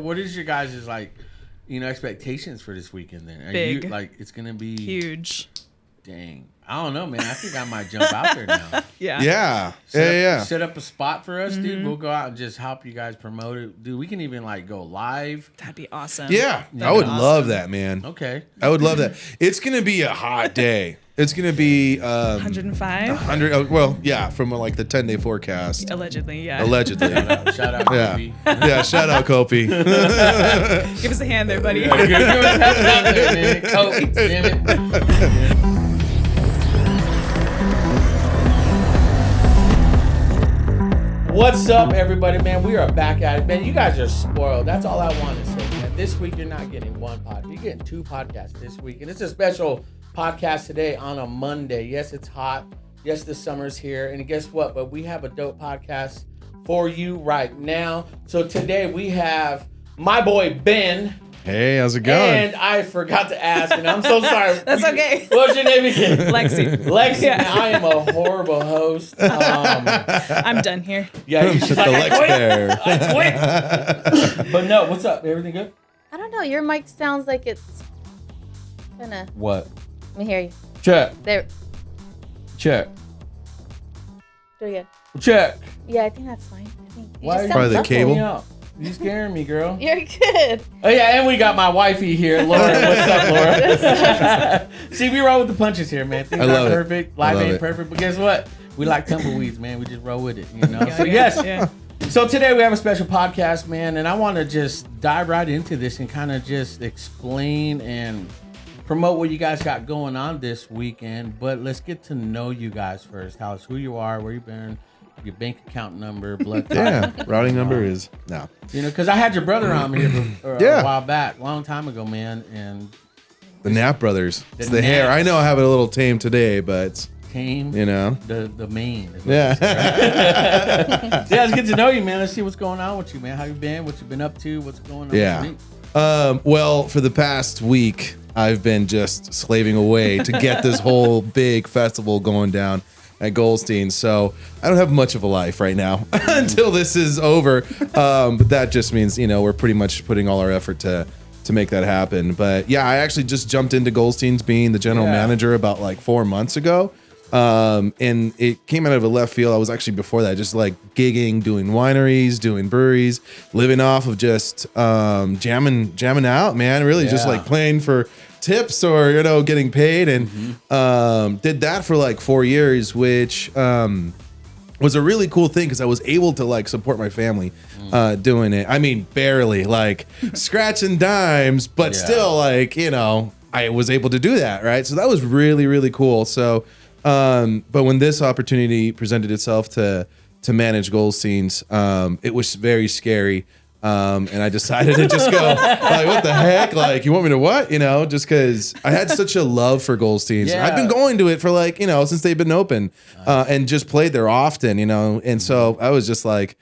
what is your guys' like, expectations for this weekend then? Are Big. you like it's gonna be Huge. Dang. I don't know, man. I think I might jump out there now. Yeah. Set up a spot for us, dude. We'll go out and just help you guys promote it. Dude, we can even like go live. That'd be awesome. Yeah. I would love that, man. Okay. I would love that. It's going to be a hot day. It's going to be 105. 100. Well, yeah, from like the 10-day forecast. Allegedly, yeah. Allegedly. Shout out, Kobe. Yeah, shout out, Kopi. Give us a hand there, buddy. Give us a hand out there, man. Kobe, damn it. What's up, everybody, man? We are back at it, man. You guys are spoiled. That's all I want to say, man. This week, you're not getting one podcast. You're getting two podcasts this week. And it's a special podcast today on a Monday. Yes, it's hot. Yes, the summer's here. And guess what? But we have a dope podcast for you right now. So today, we have my boy, Ben. Hey, how's it going? And I forgot to ask, and I'm so sorry. That's okay. What's your name again? Lexi. Lexi. Yeah. Man, I am a horrible host. I'm done here. Yeah, you should The Lex Bear. I quit. But no, what's up? Everything good? I don't know. Your mic sounds like it's gonna. What? Let me hear you. Check. There. Check. Do it again. Check. Yeah, I think that's fine. I think. Why are you Probably the muffled. cable. You scaring me, girl. You're good. Oh yeah, and we got my wifey here, Laura. What's up, Laura? See, we roll with the punches here, man. Things I love aren't it. perfect. Life I love ain't it. perfect, but guess what? We like tumbleweeds, man. We just roll with it, you know. Yeah, So yeah, yes. yeah. So today we have a special podcast, man, and I want to just dive right into this and kind of just explain and promote what you guys got going on this weekend. But let's get to know you guys first. Who you are, where you've been, your bank account number, blood type. Yeah, routing number is no. Because I had your brother on here Yeah. a while back, a long time ago, man, and The Knapp brothers. It's the Knapps. hair. I know I have it a little tame today, but it's, came the main. yeah. Yeah, let's get to know you, man. Let's see what's going on with you, man. How you been? What you been up to? What's going on? Yeah. With you? Well, for the past week, I've been just slaving away to get this whole big festival going down at Goldstein. So I don't have much of a life right now until this is over. But that just means, we're pretty much putting all our effort to make that happen. But yeah, I actually just jumped into Goldstein's being the general manager about like 4 months ago. And it came out of a left field. I was actually before that just like gigging, doing wineries, doing breweries, living off of just jamming out, man. Really just like playing for tips or getting paid, and did that for like 4 years, which was a really cool thing because I was able to like support my family doing it. I mean, barely like scratching dimes, but still like I was able to do that, right? So that was really, really cool. So but when this opportunity presented itself to manage Goldstein's, it was very scary. And I decided to just go like, what the heck? Like, you want me to what? Just because I had such a love for Goldstein's. Yeah. I've been going to it for like, since they've been open, and just played there often, and so I was just like,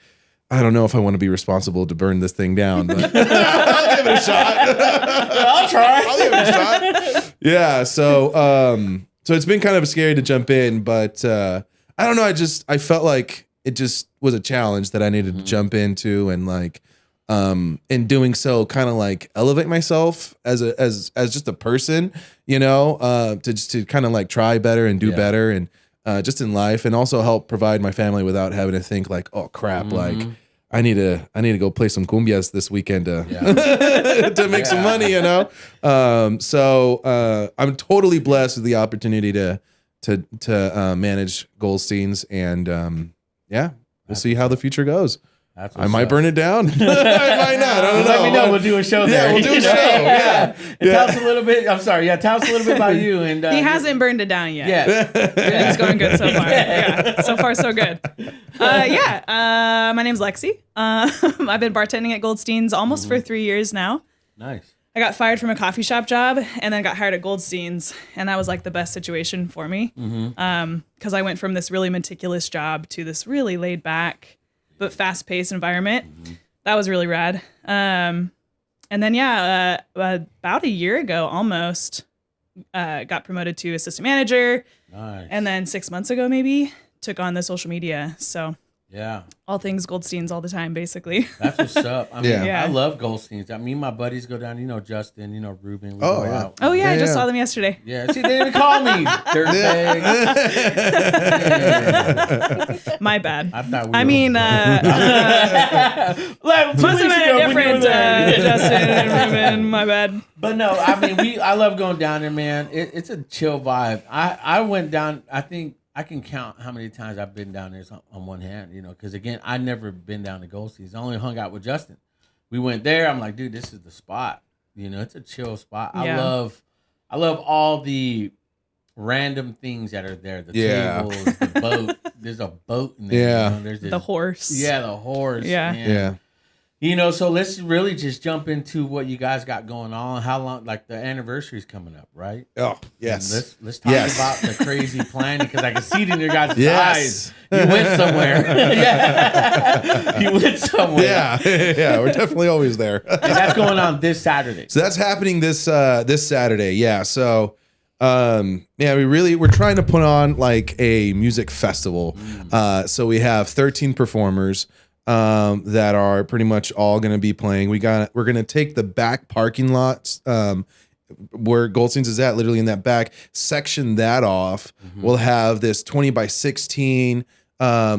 I don't know if I want to be responsible to burn this thing down, but I'll give it a shot. I'll try. I'll give it a shot. Yeah. So it's been kind of scary to jump in, but I don't know. I felt like it just was a challenge that I needed to jump into, and like, in doing so, kind of like elevate myself as just a person, to kind of like try better and do better, and just in life, and also help provide my family without having to think like, oh crap, like I need to go play some cumbias this weekend to to make some money, So I'm totally blessed with the opportunity to manage Goldstein's, and we'll see how the future goes. I might burn it down. I might not. I don't know. Let me know. We'll do a show there. Yeah, we'll do a show. Yeah. Tell us a little bit. I'm sorry. Yeah, tell us a little bit about you. And He hasn't burned it down yet. Yeah. Everything's going good so far. Yeah. So far, so good. My name's Lexi. I've been bartending at Goldstein's almost for 3 years now. Nice. I got fired from a coffee shop job and then got hired at Goldstein's, and that was like the best situation for me. Because I went from this really meticulous job to this really laid back but fast-paced environment. That was really rad. And then about a year ago almost, got promoted to assistant manager. Nice. And then 6 months ago maybe took on the social media. So Yeah. All things Goldsteins all the time, basically. That's what's up. I mean, Yeah. I love Goldsteins. I mean, my buddies go down, Justin, Ruben. We Oh, go yeah. out. Oh yeah, I just Yeah. saw them yesterday. Yeah. See, they didn't even call me. Dirtbag. Yeah. My bad. I thought we I were- mean, Like, 2 must weeks have been ago a when you were different there. Justin and Ruben. My bad. But no, I mean, I love going down there, man. It's a chill vibe. I went down, I think I can count how many times I've been down there on one hand, because again, I never been down to Goldsteins. I only hung out with Justin. We went there. I'm like, dude, this is the spot. It's a chill spot. Yeah. I love all the random things that are there. The Yeah. tables, the boat. There's a boat in there. Yeah. There's this, The horse. Yeah, the horse. Yeah. man. Yeah. So let's really just jump into what you guys got going on. How long, like the anniversary's coming up, right? Oh, yes. And let's talk Yes. about the crazy planning because I can see it in your guys' Yes. eyes. You went somewhere. Yeah. You went somewhere. Yeah. Yeah. We're definitely always there. And that's going on this Saturday. So that's happening this Saturday. Yeah. So we're trying to put on like a music festival. So we have 13 performers that are pretty much all going to be playing. We're going to take the back parking lots where Goldstein's is at, literally in that back section that off. We'll have this 20 by 16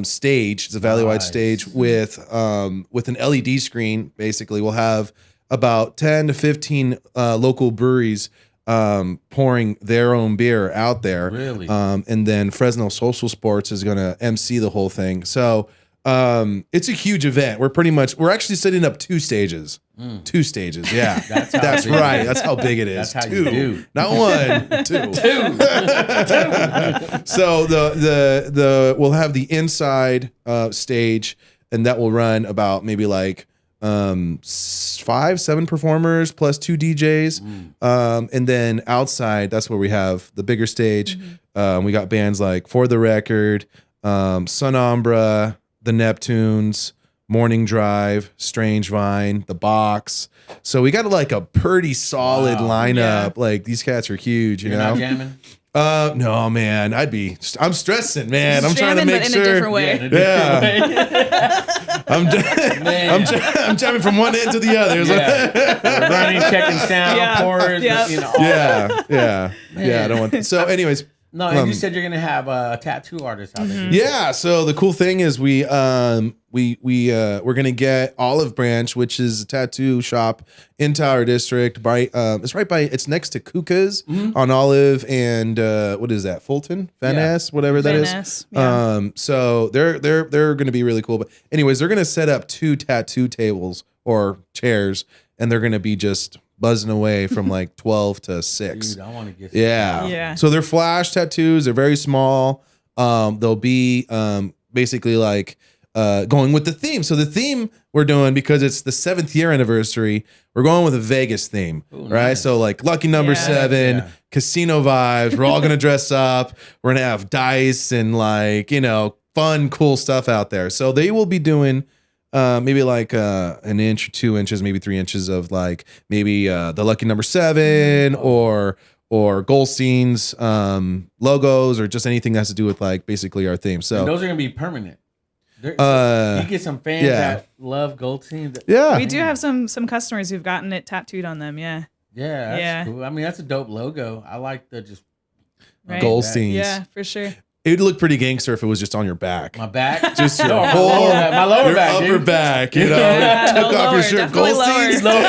stage. It's a valley-wide Nice. stage with an LED screen. Basically, we'll have about 10 to 15 local breweries pouring their own beer out there. Really? And then Fresno Social Sports is going to MC the whole thing. So it's a huge event. We're actually setting up 2 stages. 2 stages, yeah. That's big right. it is. That's how big it is. That's how 2. you do. Not 1, 2. So we'll have the inside stage, and that will run about maybe like 5-7 performers plus 2 DJs. And then outside, that's where we have the bigger stage. We got bands like For the Record, Sun Umbra, The Neptunes, Morning Drive, Strange Vine, The Box. So we got like a pretty solid lineup. Yeah. Like these cats are huge, You're not jamming? No, man, I'm stressing, man. I'm trying to Jamming, make but sure. in a different way. Yeah, in a different way. Man. I'm jamming from one end to the other. Yeah. Running, checking sound, Yeah. pours, Yeah. all that. Yeah. I don't want that. So anyways, No, and you said you're gonna have a tattoo artist out there. yeah. So the cool thing is we're gonna get Olive Branch, which is a tattoo shop in Tower District. It's next to Kuka's on Olive and what is that? Fulton, Van Ness, whatever that is. Van Ness, yeah. So they're gonna be really cool. But anyways, they're gonna set up 2 tattoo tables or chairs, and they're gonna be just buzzing away from like 12 to 6. Dude, I want to get some. Yeah. Yeah. So they're flash tattoos. They're very small. They'll be basically like going with the theme. So the theme we're doing, because it's the 7th year anniversary, we're going with a Vegas theme, right? nice. So like lucky number Yeah. 7, Yeah. casino vibes. We're all going to dress up. We're going to have dice and like, fun, cool stuff out there. So they will be doing maybe like an inch or 2 inches, maybe 3 inches of like maybe the lucky number 7 or Goldstein's logos, or just anything that has to do with like basically our theme. And So those are gonna be permanent. You get some fans yeah. that love Goldstein. yeah, We do have some customers who've gotten it tattooed on them. Yeah. Yeah, that's Yeah. cool. I mean, that's a dope logo. I like the just Right. Goldstein's. Yeah, for sure. It'd look pretty gangster if it was just on your back. my back. Just your No, my whole lower back. My lower your back, upper dude. back, Yeah, took off lower, your shirt. definitely Goldstein's. lower.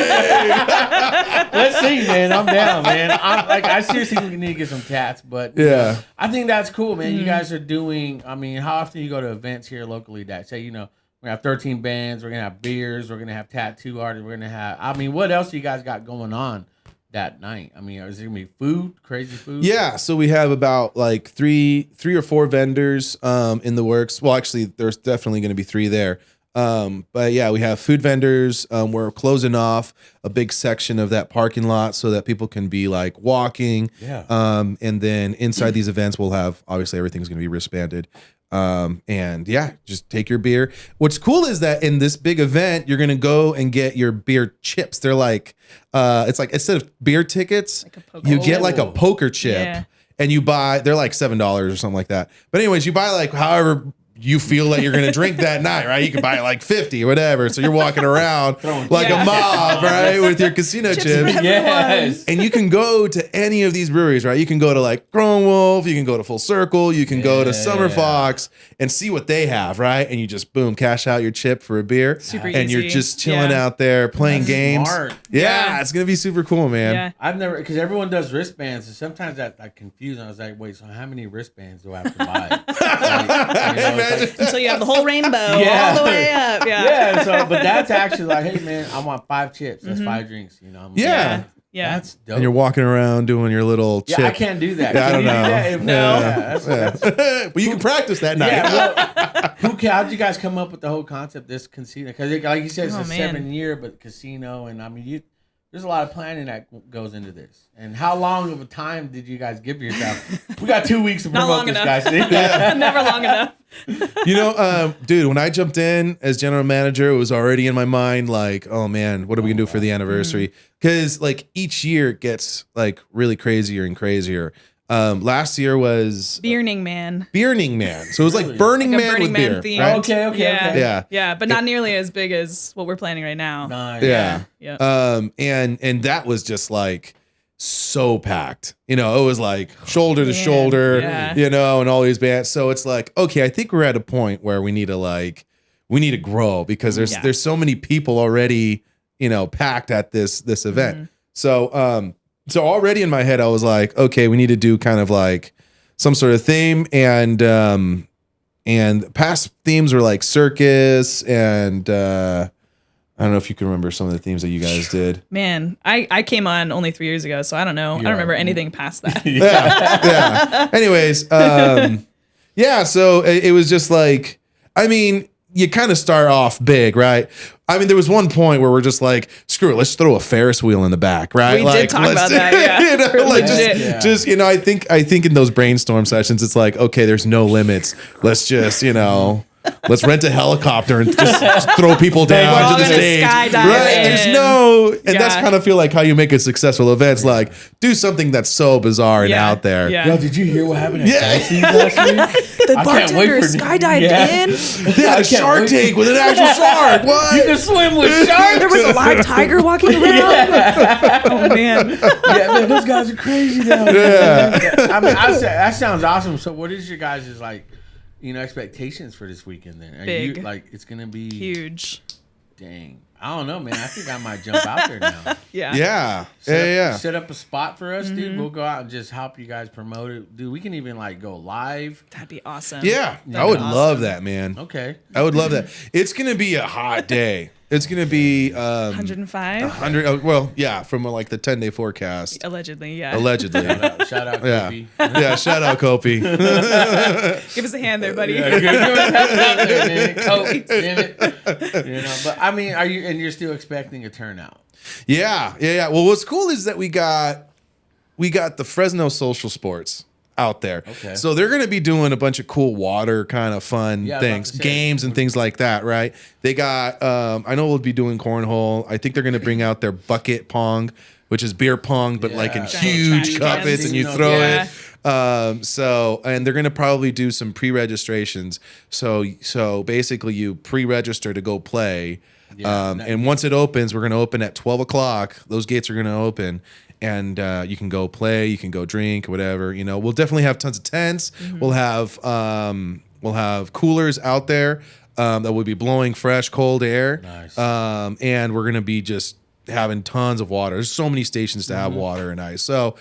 Let's see, man. I'm down, man. I seriously need to get some tats, but Yeah. I think that's cool, man. You guys are doing. I mean, how often you go to events here locally that say, we're gonna have 13 bands, we're gonna have beers, we're gonna have tattoo artists, we're gonna have. I mean, what else you guys got going on that night? I mean, is there gonna be food, crazy food? Yeah, so we have about like three or 4 vendors in the works. Well, actually, there's definitely going to be 3 there. But yeah, we have food vendors. We're closing off a big section of that parking lot so that people can be like walking. Yeah. And then inside these events, we'll have, obviously everything's going to be wristbanded. And yeah, just take your beer. What's cool is that in this big event, you're going to go and get your beer chips. They're like, it's like, instead of beer tickets, Like a poker you chip. get like a poker chip. Yeah. And you buy, they're like $7 or something like that. But anyways, you buy like however you feel that you're going to drink that night, right? You can buy like 50 or whatever. So you're walking around like a mob, right? With your casino chips. Yes. And you can go to any of these breweries, right? You can go to like Grown Wolf, you can go to Full Circle, you can go to Summer Fox and see what they have, right? And you just boom, cash out your chip for a beer. Super and easy. you're just chilling out there playing games. Smart. Yeah, it's going to be super cool, man. Yeah. I've never, because everyone does wristbands, and sometimes I confuse. I was like, wait, so how many wristbands do I have to buy? It's like, Until you have the whole rainbow Yeah. all the way up. Yeah. yeah. So, but that's actually like, hey man, I want 5 chips. That's 5 drinks. You know. I'm like, Yeah. Yeah. That's dope. And you're walking around doing your little chip. Yeah, I can't do that. Yeah, I Can don't you do know. that? No. Yeah, that's, But you can practice that night. yeah. Well, how did you guys come up with the whole concept? This casino, because like you said, it's Oh, a man. 7-year, but casino, and I mean, there's a lot of planning that goes into this. And how long of a time did you guys give yourself? We got 2 weeks to Not promote long this, enough. guys. Never long enough. You know, dude, when I jumped in as general manager, it was already in my mind like, oh man, what are we gonna do for the anniversary? Because like each year it gets like really crazier and crazier. Last year was Burning Man. Burning Man, so it was like Burning Like a Man Burning with Man beer. theme. Right? Okay. Yeah. Yeah. But not nearly as big as what we're planning right now. Nice. Yeah. Yeah. And that was just like so packed. You know, it was like shoulder to Man, shoulder. yeah. You know, and all these bands. So it's like, okay, I think we're at a point where we need to grow because there's so many people already, you know, packed at this event. So so already in my head I was like, okay, we need to do kind of like some sort of theme, and past themes were like circus and I don't know if you can remember some of the themes that you guys did. Man, I came on only 3 years ago, so I don't know. I don't remember anything past that. Yeah. Anyways, yeah, so it was just like, I mean, you kind of start off big, right? I mean, there was one point where we're just like, screw it, let's throw a Ferris wheel in the back, right? We like, did talk let's about that, yeah. You know, like Legit. just you know, I think in those brainstorm sessions, it's like, okay, there's no limits. Let's just, you know, let's rent a helicopter and just throw people We're down all to the gonna stage. skydive Right? There's in. no, and that's Yeah. kind of feel like how you make a successful event. It's like, do something that's so bizarre and Yeah. out there. Yeah. Yo, did you hear what happened at Yeah. Tennessee last week? The I can't wait bartender for- skydived Yeah. in. They had I a can't Shark wait. Tank with an actual shark. What? You can swim with sharks. There was a live tiger walking around. Oh man. Yeah, man, those guys are crazy now. Yeah. I mean, that sounds awesome. So, what is your guys' like, you know, expectations for this weekend? Then, are Big. you like, it's gonna be Huge. Dang, I don't know, man. I think I might jump out there now. Yeah. Yeah. Set up a spot for us, Mm-hmm. dude. We'll go out and just help you guys promote it, dude. We can even like go live. That'd be awesome. Yeah. That'd I would be awesome. love that, man. Okay. I would love that. It's going to be a hot day. It's going to be 105 100. Well, yeah, from like the 10-day forecast. allegedly. Yeah. Allegedly. Shout out, Yeah. Kobe. Yeah. Shout out, Kopi. Give us a hand there, buddy. Yeah, good. Give us help out there, man. Kobe, damn it. You know, but I mean, you're still expecting a turnout? Yeah. Well, what's cool is that we got the Fresno Social Sports out there. Okay. So they're going to be doing a bunch of cool water kind of fun Yeah, I was about things, to say. games and things like that, right? They got, I know we'll be doing cornhole. I think they're going to bring out their bucket pong, which is beer pong, but like in Yeah. huge Giant cups cans. and you Yeah. throw Yeah. it. So, and they're going to probably do some pre-registrations. So basically you pre-register to go play. Yeah. And once it opens, we're going to open at 12 o'clock. Those gates are going to open. And you can go play, you can go drink, whatever. You know, we'll definitely have tons of tents. We'll have coolers out there that will be blowing fresh, cold air. Nice. And we're gonna be just having tons of water. There's so many stations to have water and ice. So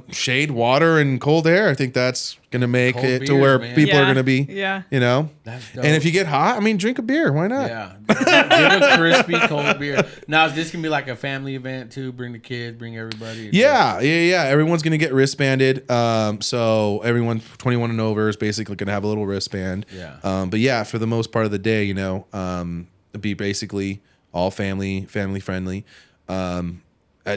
shade, water, and cold air. I think that's gonna make Cold it to beers, where man. people are Yeah. gonna be. Yeah. You know. That's dope. And if you get hot, I mean, drink a beer. Why not? Yeah, give a crispy cold beer. Now, is this gonna be like a family event too? Bring the kids, bring everybody. Yeah. Everyone's gonna get wristbanded. So everyone 21 and over is basically gonna have a little wristband. Yeah. But yeah, for the most part of the day, you know, it'd be basically all family friendly.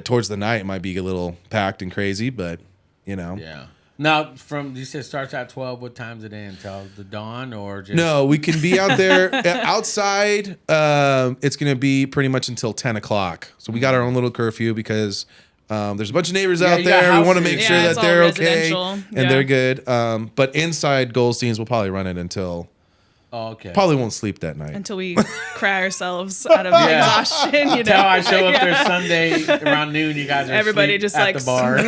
Towards the night, it might be a little packed and crazy, but you know. Yeah. Now, you said starts at 12. What time's it in? Till the dawn or just? No, we can be out there outside. It's gonna be pretty much until 10 o'clock. So we got our own little curfew because there's a bunch of neighbors Yeah, out you got there. We want to houses. make Yeah, sure it's that all they're okay residential. and Yeah. they're good. But inside Goldstein's, we'll probably run it until Oh, okay. Probably won't sleep that night. Until we cry ourselves out of exhaustion, you know. Until I show up there Sunday around noon, you guys are Everybody asleep just at like the bar.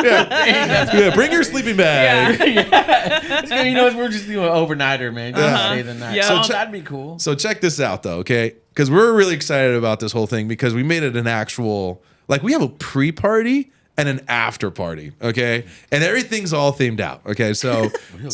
Yeah, bring your sleeping bag. Yeah. You know, we're just doing an overnighter, man. Just stay the night. Yeah. So So that'd be cool. So check this out, though, okay? Because we're really excited about this whole thing because we made it an actual, like, we have a pre-party and an after party, okay? And everything's all themed out, okay? So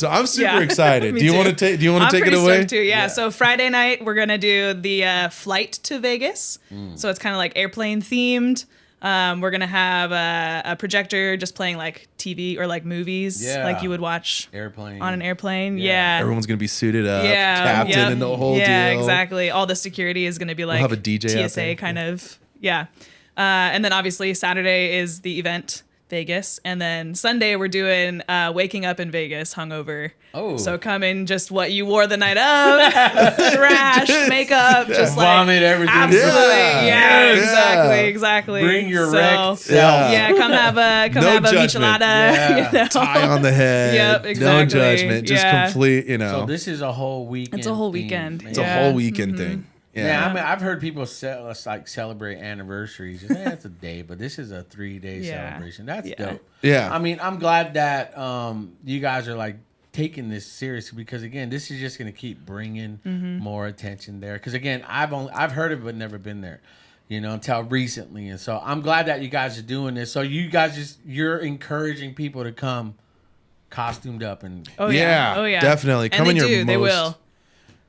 I'm super excited. Me Do you too. want to take? Do you want I'm to take it pretty away? stoked too. Yeah. So Friday night we're gonna do the flight to Vegas. So it's kind of like airplane themed. We're gonna have a projector just playing like TV or like movies, like you would watch Airplane. on an airplane. Yeah. Everyone's gonna be suited up, Yeah. captain, Yep. and the whole Yeah, deal. exactly. All the security is gonna be like have a DJ out TSA there. kind of. Yeah. And then obviously Saturday is the event. Vegas, and then Sunday we're doing waking up in Vegas hungover. Oh. So come in just what you wore the night of, trash, makeup, just like Vomit everything. absolutely, Yeah. exactly. Bring your so, wrecked self. Yeah, come have a No judgment. michelada. Yeah. You know? Tie on the head. Yep, No exactly. judgment. Just Yeah. complete, you know. So this is a whole weekend. It's a whole thing, weekend. man. it's a Yeah. whole weekend thing. Yeah, Yeah. I mean, I've heard people like celebrate anniversaries. It's a day, but this is a 3-day Yeah. celebration. That's Yeah. dope. Yeah. I mean, I'm glad that you guys are like taking this seriously because again, this is just going to keep bringing more attention there. Because again, I've heard of it but never been there, you know, until recently. And so I'm glad that you guys are doing this. So you guys you're encouraging people to come costumed up and Oh yeah. Oh yeah. Definitely. And Come they in your do. They most- will.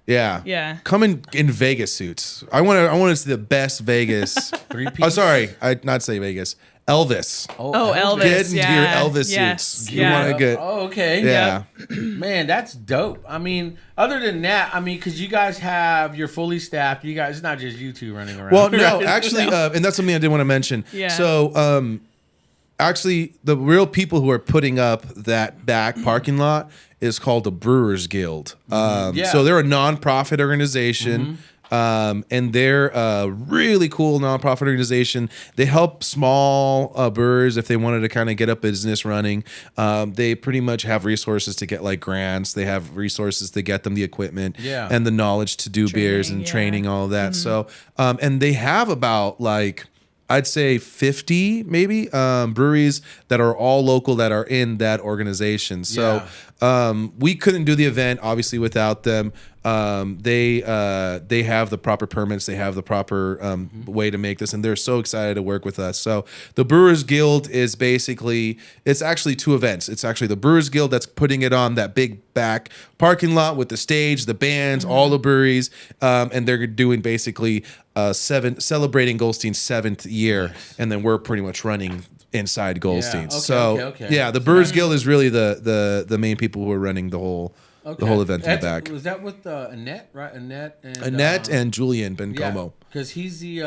Yeah. Yeah. Come in Vegas suits. I want to see the best Vegas. three-piece. Oh, sorry. I not say Vegas. Elvis. Oh, Elvis. Get into yeah. your Elvis Yes. suits. Yeah. You want to get. Oh, okay. Yeah. Man, that's dope. I mean, other than that, I mean, because you guys you're fully staffed. You guys, it's not just you two running around. Well, no, right? actually, and that's something I did want to mention. Yeah. So, actually, the real people who are putting up that back parking lot is called the Brewers Guild. Yeah. So they're a nonprofit organization. And they're a really cool nonprofit organization. They help small brewers if they wanted to kind of get a business running. They pretty much have resources to get like grants. They have resources to get them the equipment and the knowledge to do beers and training, all of that. So, and they have about like, I'd say 50 maybe breweries that are all local that are in that organization. So we couldn't do the event obviously without them. They have the proper permits. They have the proper way to make this, and they're so excited to work with us. So the Brewers Guild is basically, it's actually two events. It's actually the Brewers Guild that's putting it on that big back parking lot with the stage, the bands, all the breweries, and they're doing basically celebrating Goldstein's 7th year, and then we're pretty much running inside Goldstein's. Okay. Yeah, the Brewers Guild is really the main people who are running the whole event in the back. Was that with Annette, right? Annette and Julian Bencomo. Because he's the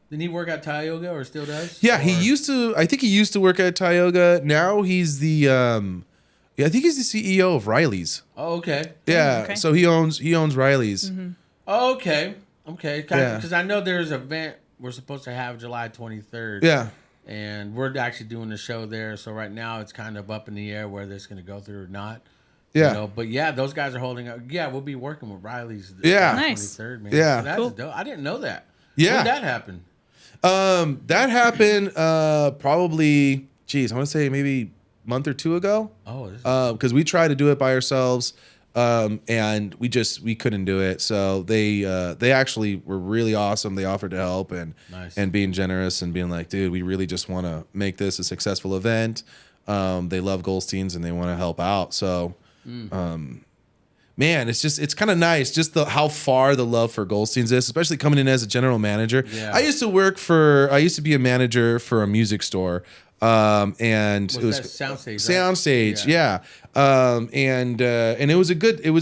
didn't he work at Tioga or still does? Yeah, he used to. I think he used to work at Tioga. Now he's the. I think he's the CEO of Riley's. Oh, okay. Yeah, Okay. so he owns Riley's. Oh, okay. Okay. Yeah. Because I know there's an event we're supposed to have July 23rd. Yeah. And we're actually doing the show there. So right now it's kind of up in the air whether it's going to go through or not. Yeah. You know, but yeah, those guys are holding up. Yeah, we'll be working with Riley's. Yeah. Nice. 23rd, man. Yeah. So that's Cool. dope. I didn't know that. Yeah. When did that happen? That happened probably. Geez, I want to say maybe a month or two ago. Oh, this is Because we tried to do it by ourselves, and we couldn't do it. So they actually were really awesome. They offered to help and being generous and being like, dude, we really just want to make this a successful event. They love Goldsteins and they want to help out. So, man, it's kind of nice just how far the love for Goldsteins is, especially coming in as a general manager. Yeah. I used to be a manager for a music store. And it was Soundstage. Soundstage, yeah. And it was a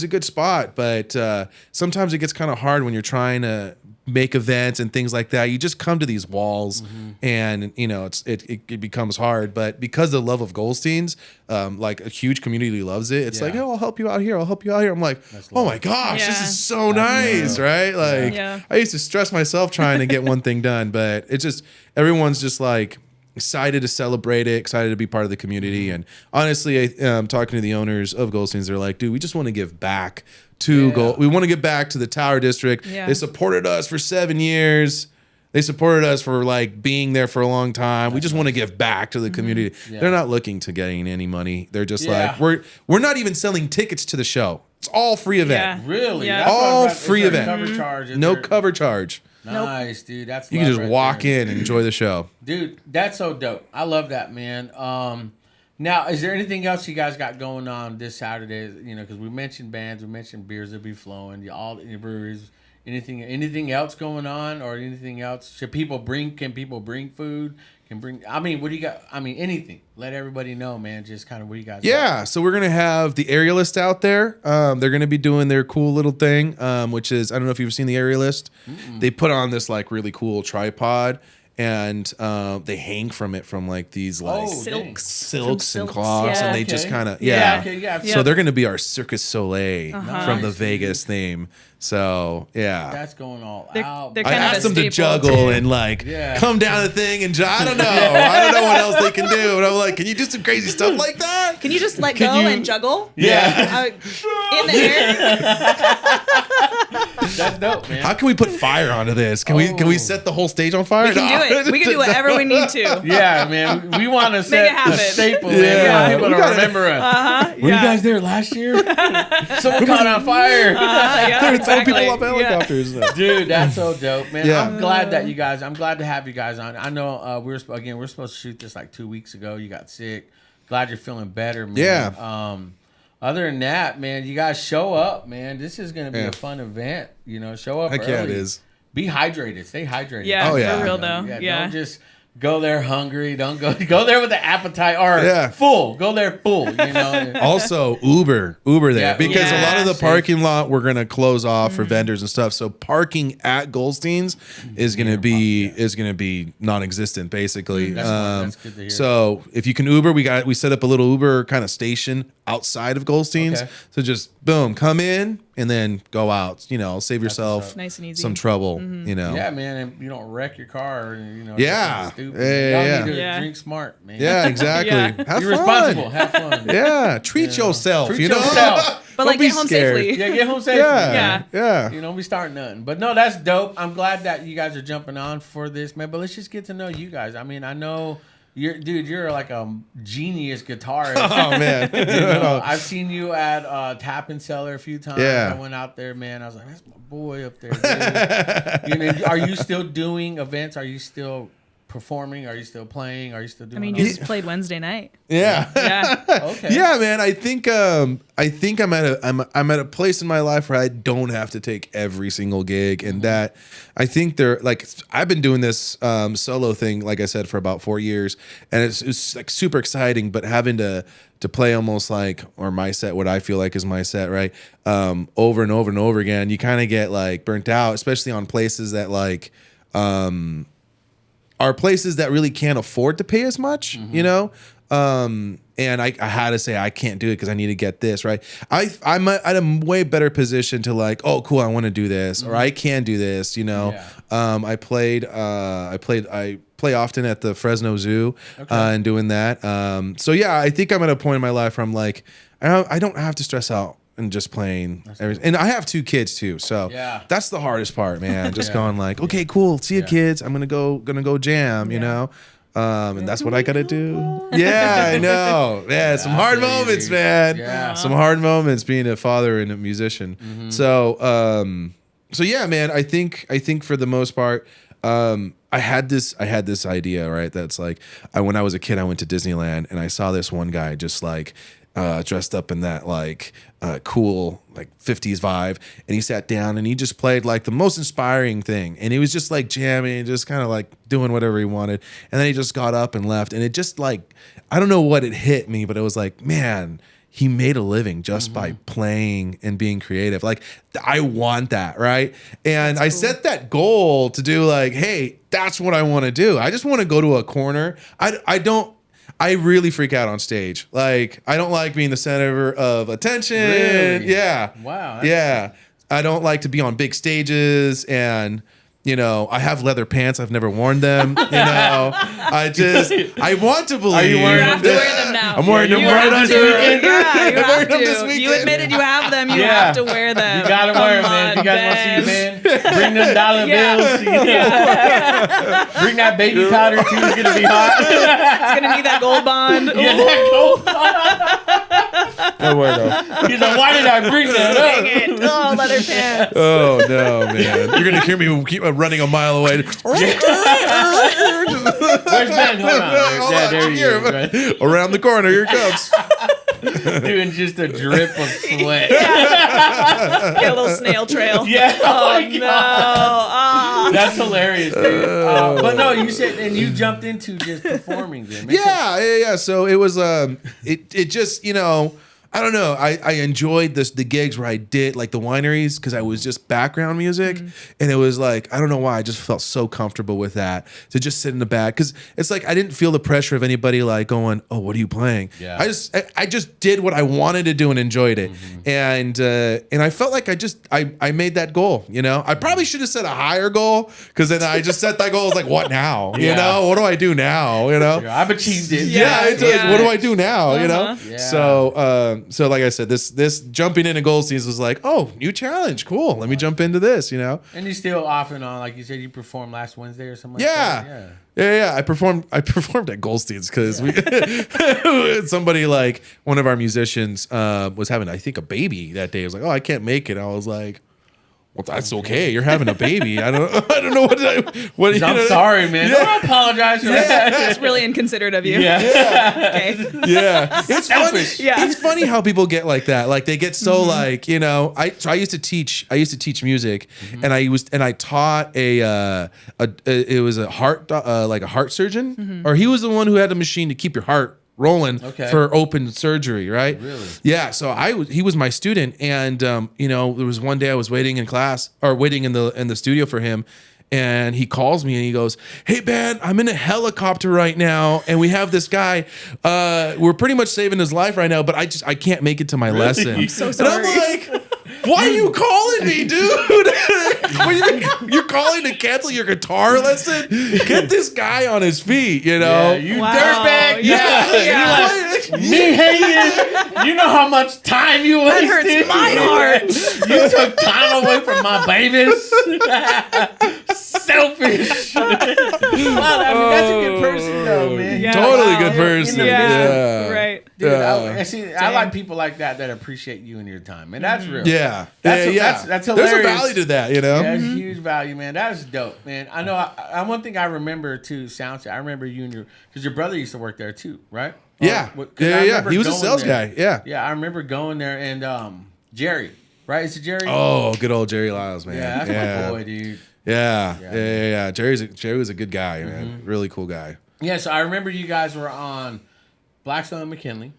good spot, but sometimes it gets kind of hard when you're trying to make events and things like that. You just come to these walls, and you know it becomes hard. But because the love of Goldsteins, like a huge community loves it. It's like, oh, I'll help you out here. I'll help you out here. I'm like, oh my gosh, this Yeah. is so nice, right? Like Yeah. I used to stress myself trying to get one thing done, but it's just everyone's just like. excited to celebrate it, excited to be part of the community. And honestly, talking to the owners of Goldstein's, they're like, dude, we just want to give back to We want to give back to the Tower District. Yeah. They supported us for 7 years. They supported us for like being there for a long time. We just want to give back to the community. Yeah. They're not looking to gain any money. They're just Yeah. like, we're not even selling tickets to the show. It's all free event. Yeah. Really? Yeah. That's what All I'm about- free is there event. Cover charge? Is No there- cover charge. Nice, dude. That's You can love just right walk there. in and enjoy the show. Dude, that's so dope. I love that, man. Now, is there anything else you guys got going on this Saturday? You know, because we mentioned bands, we mentioned beers that be flowing, all your breweries. Anything else going on, or anything else? Can people bring food? What do you got? I mean, anything. Let everybody know, man. Just kind of what you guys. Yeah, so we're gonna have the aerialist out there. They're gonna be doing their cool little thing, which is, I don't know if you've seen the aerialist. They put on this like really cool tripod, and they hang from it from like these like silks and silks, cloths, yeah. and they just kind of Yeah. So they're gonna be our Circus Soleil from the Nice, Vegas theme. So yeah. That's going all They're- out. they're I kind of asked a them to staple, juggle too. and like Yeah. come down the thing and I don't know. I don't know what else they can do. And I'm like, can you do some crazy stuff like that? Can you just let go and juggle? Yeah. In the air? That's dope, man. How can we put fire onto this? Can we set the whole stage on fire? We can do it. We can do whatever we need to. Yeah, man. We want to set it happen. a staple, Yeah. man. We want people We to gotta- remember us. Were you Yeah. guys there last year? Someone caught on fire. Yeah, Throwing exactly. people off Yeah. helicopters. Dude, that's so dope, man. Yeah. I'm glad to have you guys on. I know we're supposed to shoot this like 2 weeks ago. You got sick. Glad you're feeling better, man. Yeah. Other than that, man, you guys show up, man. This is gonna be Yeah. a fun event. You know, show up Heck early. yeah, it is. Be hydrated. Stay hydrated. Yeah, Oh, yeah. for real though. Yeah. Don't just go there hungry. Don't go there with an appetite or Yeah. full. Go there full. You know. Also, Uber there Yeah, because a lot of the safe. parking lot we're gonna close off for vendors and stuff. So parking at Goldstein's is gonna be non-existent basically. That's smart. That's good to hear. So if you can Uber, we set up a little Uber kind of station outside of Goldstein's. Okay. So just boom, come in and then go out. You know, save yourself Nice and easy. some trouble. You know. Yeah, man, and you don't wreck your car. And, you know, Yeah. it's stupid. Yeah, Y'all yeah, need to yeah. drink smart, man. Yeah, exactly. Yeah. Have Be fun. responsible. Have fun. Yeah, treat yourself. Treat you know, yourself. But Don't like be get home scared. safely. Yeah, get home safe. Yeah, Yeah. yeah. You know, we start nothing. But no, that's dope. I'm glad that you guys are jumping on for this, man. But let's just get to know you guys. I mean, I know you're like a genius guitarist. Oh man. You know, I've seen you at Tap and Cellar a few times. Yeah. I went out there, man. I was like, that's my boy up there. Dude. You know, are you still doing events? Are you still performing? Are you still playing? Are you still doing? I mean, all you that? just played Wednesday night. Yeah. Yeah. Okay. Yeah, man. I think I'm at a place in my life where I don't have to take every single gig, and that I think I've been doing this solo thing, like I said, for about 4 years, and it's like super exciting, but having to play almost like, or my set, what I feel like is my set, right? Over and over and over again, you kind of get like burnt out, especially on places that like are places that really can't afford to pay as much, you know? And I had to say, I can't do it because I need to get this, right? I'm at a way better position to like, oh, cool, I want to do this, or I can do this, you know? Yeah. I play often at the Fresno Zoo and doing that. So yeah, I think I'm at a point in my life where I'm like, I don't have to stress out and just playing everything. And I have 2 kids too, so Yeah. that's the hardest part, man. Just going like, okay, cool, see you kids. I'm gonna go jam, you know. And that's what I gotta do. Yeah, I know. Yeah, some hard feel you, moments, dude. man. Yeah. Some hard moments being a father and a musician. So yeah, man. I think for the most part, I had this idea, right? That's like, when I was a kid, I went to Disneyland and I saw this one guy just like dressed up in that like cool like 50s vibe, and he sat down and he just played like the most inspiring thing, and he was just like jamming and just kind of like doing whatever he wanted, and then he just got up and left, and it just like, I don't know what it hit me, but it was like, man, he made a living just by playing and being creative. Like, I want that, right? And I set that goal to do like, hey, that's what I want to do. I just want to go to a corner. I really freak out on stage. Like, I don't like being the center of attention. Really? Yeah. Wow. Yeah. I don't like to be on big stages, and I have leather pants. I've never worn them. I want to believe. Are you wearing You have to wear them now. I'm wearing them You right have on to. this weekend. Yeah, you I'm have wearing them this to. You weekend. admitted you have them. You Yeah. have to wear them. You gotta Come wear them, man. If you on, guys want to see you, Ben. man, bring them dollar Yeah. bills. Bring that baby powder too. It's gonna be hot. It's gonna need that gold bond. Yeah, that gold. Don't worry though. He's like, why did I bring that Dang up? it. Oh, leather pants. Oh no, man! You're gonna hear me keep running a mile away. Where's Ben? Hold on. Yeah, there he is. Right? Around the corner, here it comes. Doing just a drip of sweat. Get a little snail trail. Yeah. Oh, my no. God. Ah. That's hilarious, dude. But no, you said, and you jumped into just performing then. Yeah. So it was it just, I don't know. I enjoyed the gigs where I did like the wineries because I was just background music, and it was like, I don't know why, I just felt so comfortable with that to just sit in the back, because it's like I didn't feel the pressure of anybody like going, oh, what are you playing? Yeah. I just did what I wanted to do and enjoyed it, and I felt like I made that goal. I probably should have set a higher goal, because then I just set that goal as like, what now? Yeah. What do I do now? Yeah, I've achieved it. Yeah, it's like, Yeah. what do I do now? Yeah. So like I said, this jumping into Goldstein's was like, oh, new challenge, cool. Let me jump into this. And you still off and on, like you said, you performed last Wednesday or something. Yeah. Like that? Yeah. I performed at Goldstein's because we somebody, like one of our musicians was having, I think, a baby that day. I was like, oh, I can't make it. I was like, well, that's okay. You're having a baby. I don't know what. I'm sorry, man. Don't apologize for that. That's really inconsiderate of you. Yeah. Okay. Yeah, it's funny. Selfish. Yeah. It's funny how people get like that. Like they get so like, I used to teach music, and I taught it was a heart like a heart surgeon, or he was the one who had a machine to keep your heart rolling for open surgery, right? Really? Yeah. So he was my student, and there was one day I was waiting in class, or waiting in the studio for him. And he calls me and he goes, hey, Ben, I'm in a helicopter right now, and we have this guy. We're pretty much saving his life right now, but I can't make it to my lesson. I'm so And sorry. I'm like, why are you calling me, dude? What do you think? You're calling to cancel your guitar lesson? Get this guy on his feet, Yeah, you Wow. dirtbag. Yeah. Me hating. You know how much time you That wasted. hurts my heart. You took time away from my babies. Selfish. Wow, I mean, that's a good person, though, man. Yeah. Totally Wow. good person. Yeah. Right. Dude, Yeah. I like people like that appreciate you and your time, and that's real. Yeah. That's There's hilarious. a value to that, Yeah, that's huge value, man. That's dope, man. I know. One thing I remember too, Soundcheck. I remember you and because your brother used to work there too, right? Yeah. Or- 'cause I Yeah. remember He was a going sales there. guy. Yeah. Yeah, I remember going there and Jerry, right? Is it Jerry? Oh, good old Jerry Lyles, man. yeah, that's my boy, dude. Yeah. Jerry was a good guy, man. Really cool guy. Yeah, so I remember you guys were on Blackstone and McKinley,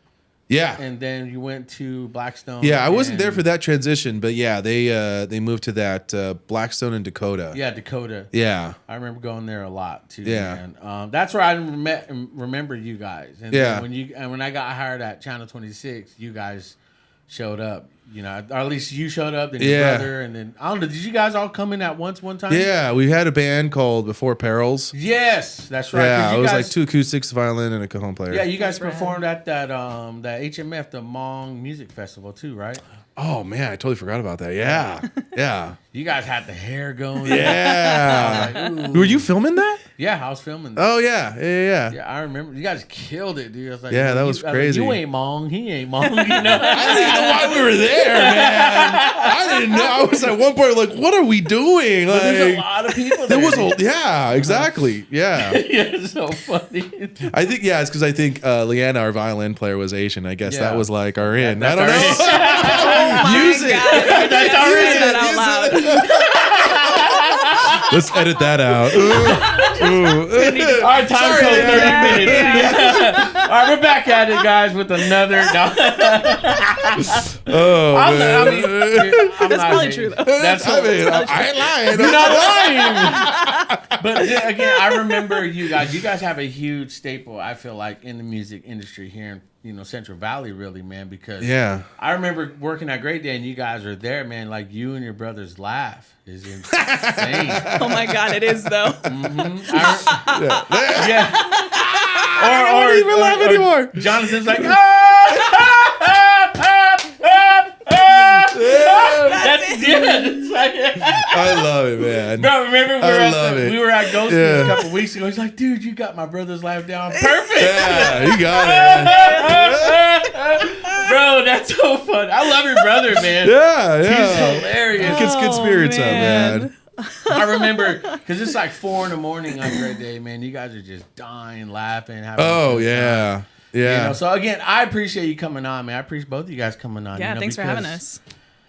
Yeah. and then you went to Blackstone. Yeah, I wasn't there and- for that transition, but yeah, they moved to that Blackstone and Dakota. Yeah, Dakota. Yeah. I remember going there a lot too. Yeah. Man. That's where I remember you guys. And Yeah. then when I got hired at Channel 26, you guys showed up. Or at least you showed up. Then your Yeah. brother, and then I don't know. Did you guys all come in at once one time? Yeah, we had a band called Before Perils. Yes, that's right. 'Cause Yeah, you it was guys, like 2 acoustics, violin, and a cajon player. Yeah, you guys That's rad. performed at that HMF, the Hmong Music Festival too, right? Oh man, I totally forgot about that. Yeah, yeah, You guys had the hair going. yeah. I was like, ooh. Were you filming that? Yeah, I was filming that. Oh yeah. Yeah, I remember. You guys killed it, dude. I was like, Yeah, that was I like, crazy. you ain't Hmong. He ain't Hmong. I didn't know why we were there, man. I didn't know. I was at one point like, what are we doing? But there's a Like, lot of people there there. was yeah, exactly. Yeah. Yeah, it's so funny. I think it's because I think Leanna, our violin player, was Asian. I guess Yeah. that was like our in. That's I don't our know. Oh Use my it. God. That's our Say in. that out loud. Let's edit that out. Ooh. Our time Sorry, code 30 yeah. minutes. All right, we're back at it, guys, with another. Oh, I'm man. not That's not probably hating. true, though. That's I mean, I ain't lying. You're not lying. But again, I remember you guys. You guys have a huge staple, I feel like, in the music industry here in Central Valley, really, man. Because I remember working at Great Day, and you guys are there, man. Like you and your brother's laugh is insane. Oh my God, it is though. I don't even laugh anymore. Jonathan's like, That's good. It's like, I love it, man. Bro, remember we were at Ghost a couple weeks ago. He's like, dude, you got my brother's laugh down perfect. Yeah, you got it. Bro, that's so fun. I love your brother, man. Yeah. He's hilarious. Gets good spirits up, man. I remember, because it's like 4 a.m. on Great Day, man. You guys are just dying, laughing, having yeah. Yeah. So again, I appreciate you coming on, man. I appreciate both of you guys coming on. Yeah, thanks for having us.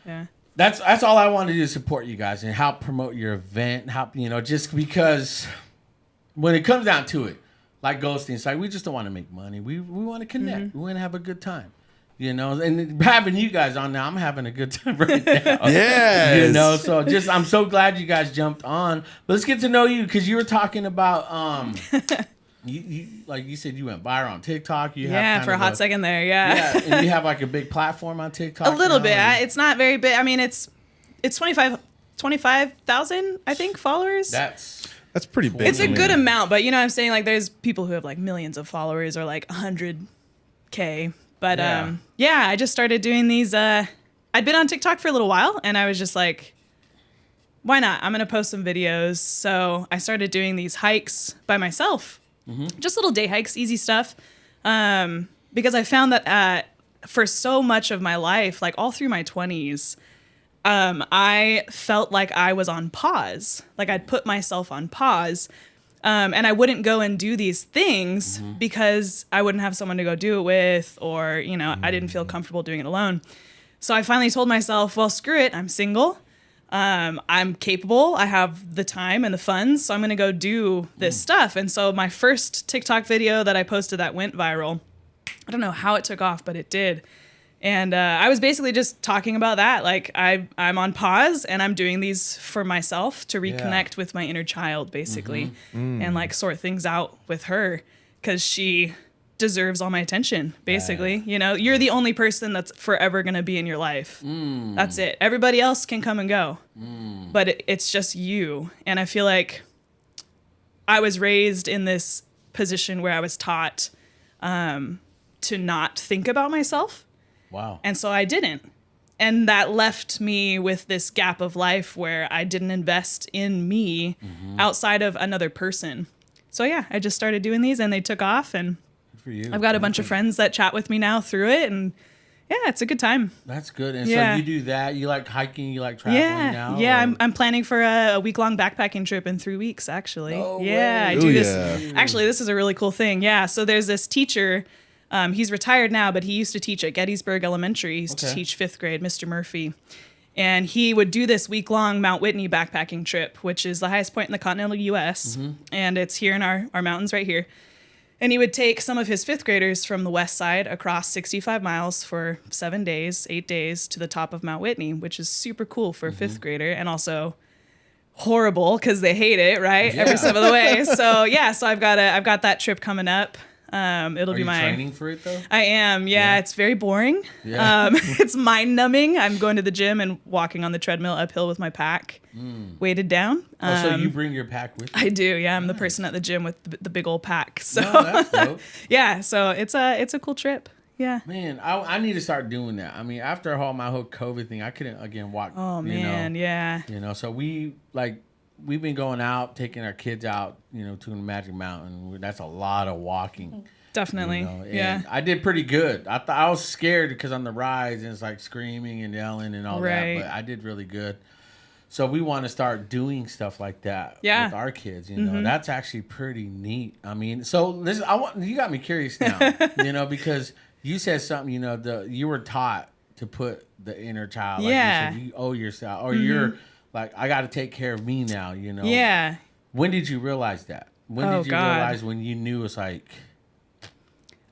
Yeah. That's all I want to do is support you guys and help promote your event. Help, just because when it comes down to it, like Goldstein's like, we just don't want to make money. We want to connect. Mm-hmm. We want to have a good time. And having you guys on now, I'm having a good time right now. Yes. So I'm so glad you guys jumped on. But let's get to know you, because you were talking about you like you said you went viral on TikTok. You have for a hot second there. Yeah, and you have like a big platform on TikTok. A little bit. It's not very big. I mean, it's 25,000 I think followers. That's pretty big. It's a good amount, but you know what I'm saying? Like there's people who have like millions of followers or like 100K. But I just started doing these. I'd been on TikTok for a little while, and I was just like, why not? I'm going to post some videos. So I started doing these hikes by myself, just little day hikes, easy stuff. Because I found that for so much of my life, like all through my 20s, I felt like I was on pause. Like I'd put myself on pause. And I wouldn't go and do these things because I wouldn't have someone to go do it with, or, I didn't feel comfortable doing it alone. So I finally told myself, well, screw it. I'm single. I'm capable. I have the time and the funds. So I'm going to go do this stuff. And so my first TikTok video that I posted that went viral, I don't know how it took off, but it did. And I was basically just talking about that. Like I'm on pause and I'm doing these for myself to reconnect with my inner child, basically, and like sort things out with her, because she deserves all my attention, basically. You're the only person that's forever going to be in your life. That's it. Everybody else can come and go, but it's just you. And I feel like I was raised in this position where I was taught to not think about myself. Wow. And so I didn't. And that left me with this gap of life where I didn't invest in me outside of another person. So yeah, I just started doing these and they took off, and for you. I've got a bunch of friends that chat with me now through it, and yeah, it's a good time. That's good. And so you do that, you like hiking, you like traveling now? Yeah, I'm planning for a week-long backpacking trip in 3 weeks, actually. I do this. Actually, this is a really cool thing. Yeah, so there's this teacher. He's retired now, but he used to teach at Gettysburg Elementary. He used to teach 5th grade, Mr. Murphy. And he would do this week-long Mount Whitney backpacking trip, which is the highest point in the continental U.S. And it's here in our mountains right here. And he would take some of his 5th graders from the west side across 65 miles for 8 days to the top of Mount Whitney, which is super cool for a 5th grader, and also horrible because they hate it, right? Every step of the way. So I've got that trip coming up. It'll be my training for it though. I am. Yeah. It's very boring. It's mind numbing. I'm going to the gym and walking on the treadmill uphill with my pack weighted down. So you bring your pack with you? I do. Yeah. I'm the person at the gym with the big old pack. So that's dope. So it's a cool trip. Yeah. Man, I need to start doing that. I mean, after my whole COVID thing, I couldn't again walk. Oh man. Yeah. So we've been going out, taking our kids out, to the Magic Mountain. That's a lot of walking. Definitely. And I did pretty good. I was scared because on the rides and it's like screaming and yelling and all that, but I did really good. So we want to start doing stuff like that with our kids. That's actually pretty neat. I mean, so you got me curious now. Because you said something. You were taught to put the inner child. Like you said, you owe yourself, or you're. Like, I got to take care of me now, Yeah. When did you realize that? When did you realize when you knew it's like...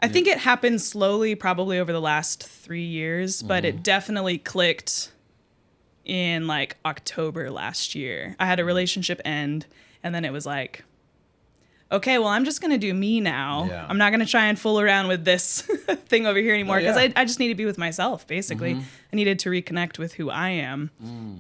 I think it happened slowly, probably over the last 3 years, but it definitely clicked in, like, October last year. I had a relationship end, And then it was like, okay, well, I'm just going to do me now. Yeah. I'm not going to try and fool around with this thing over here anymore because yeah. I just need to be with myself, basically. I needed to reconnect with who I am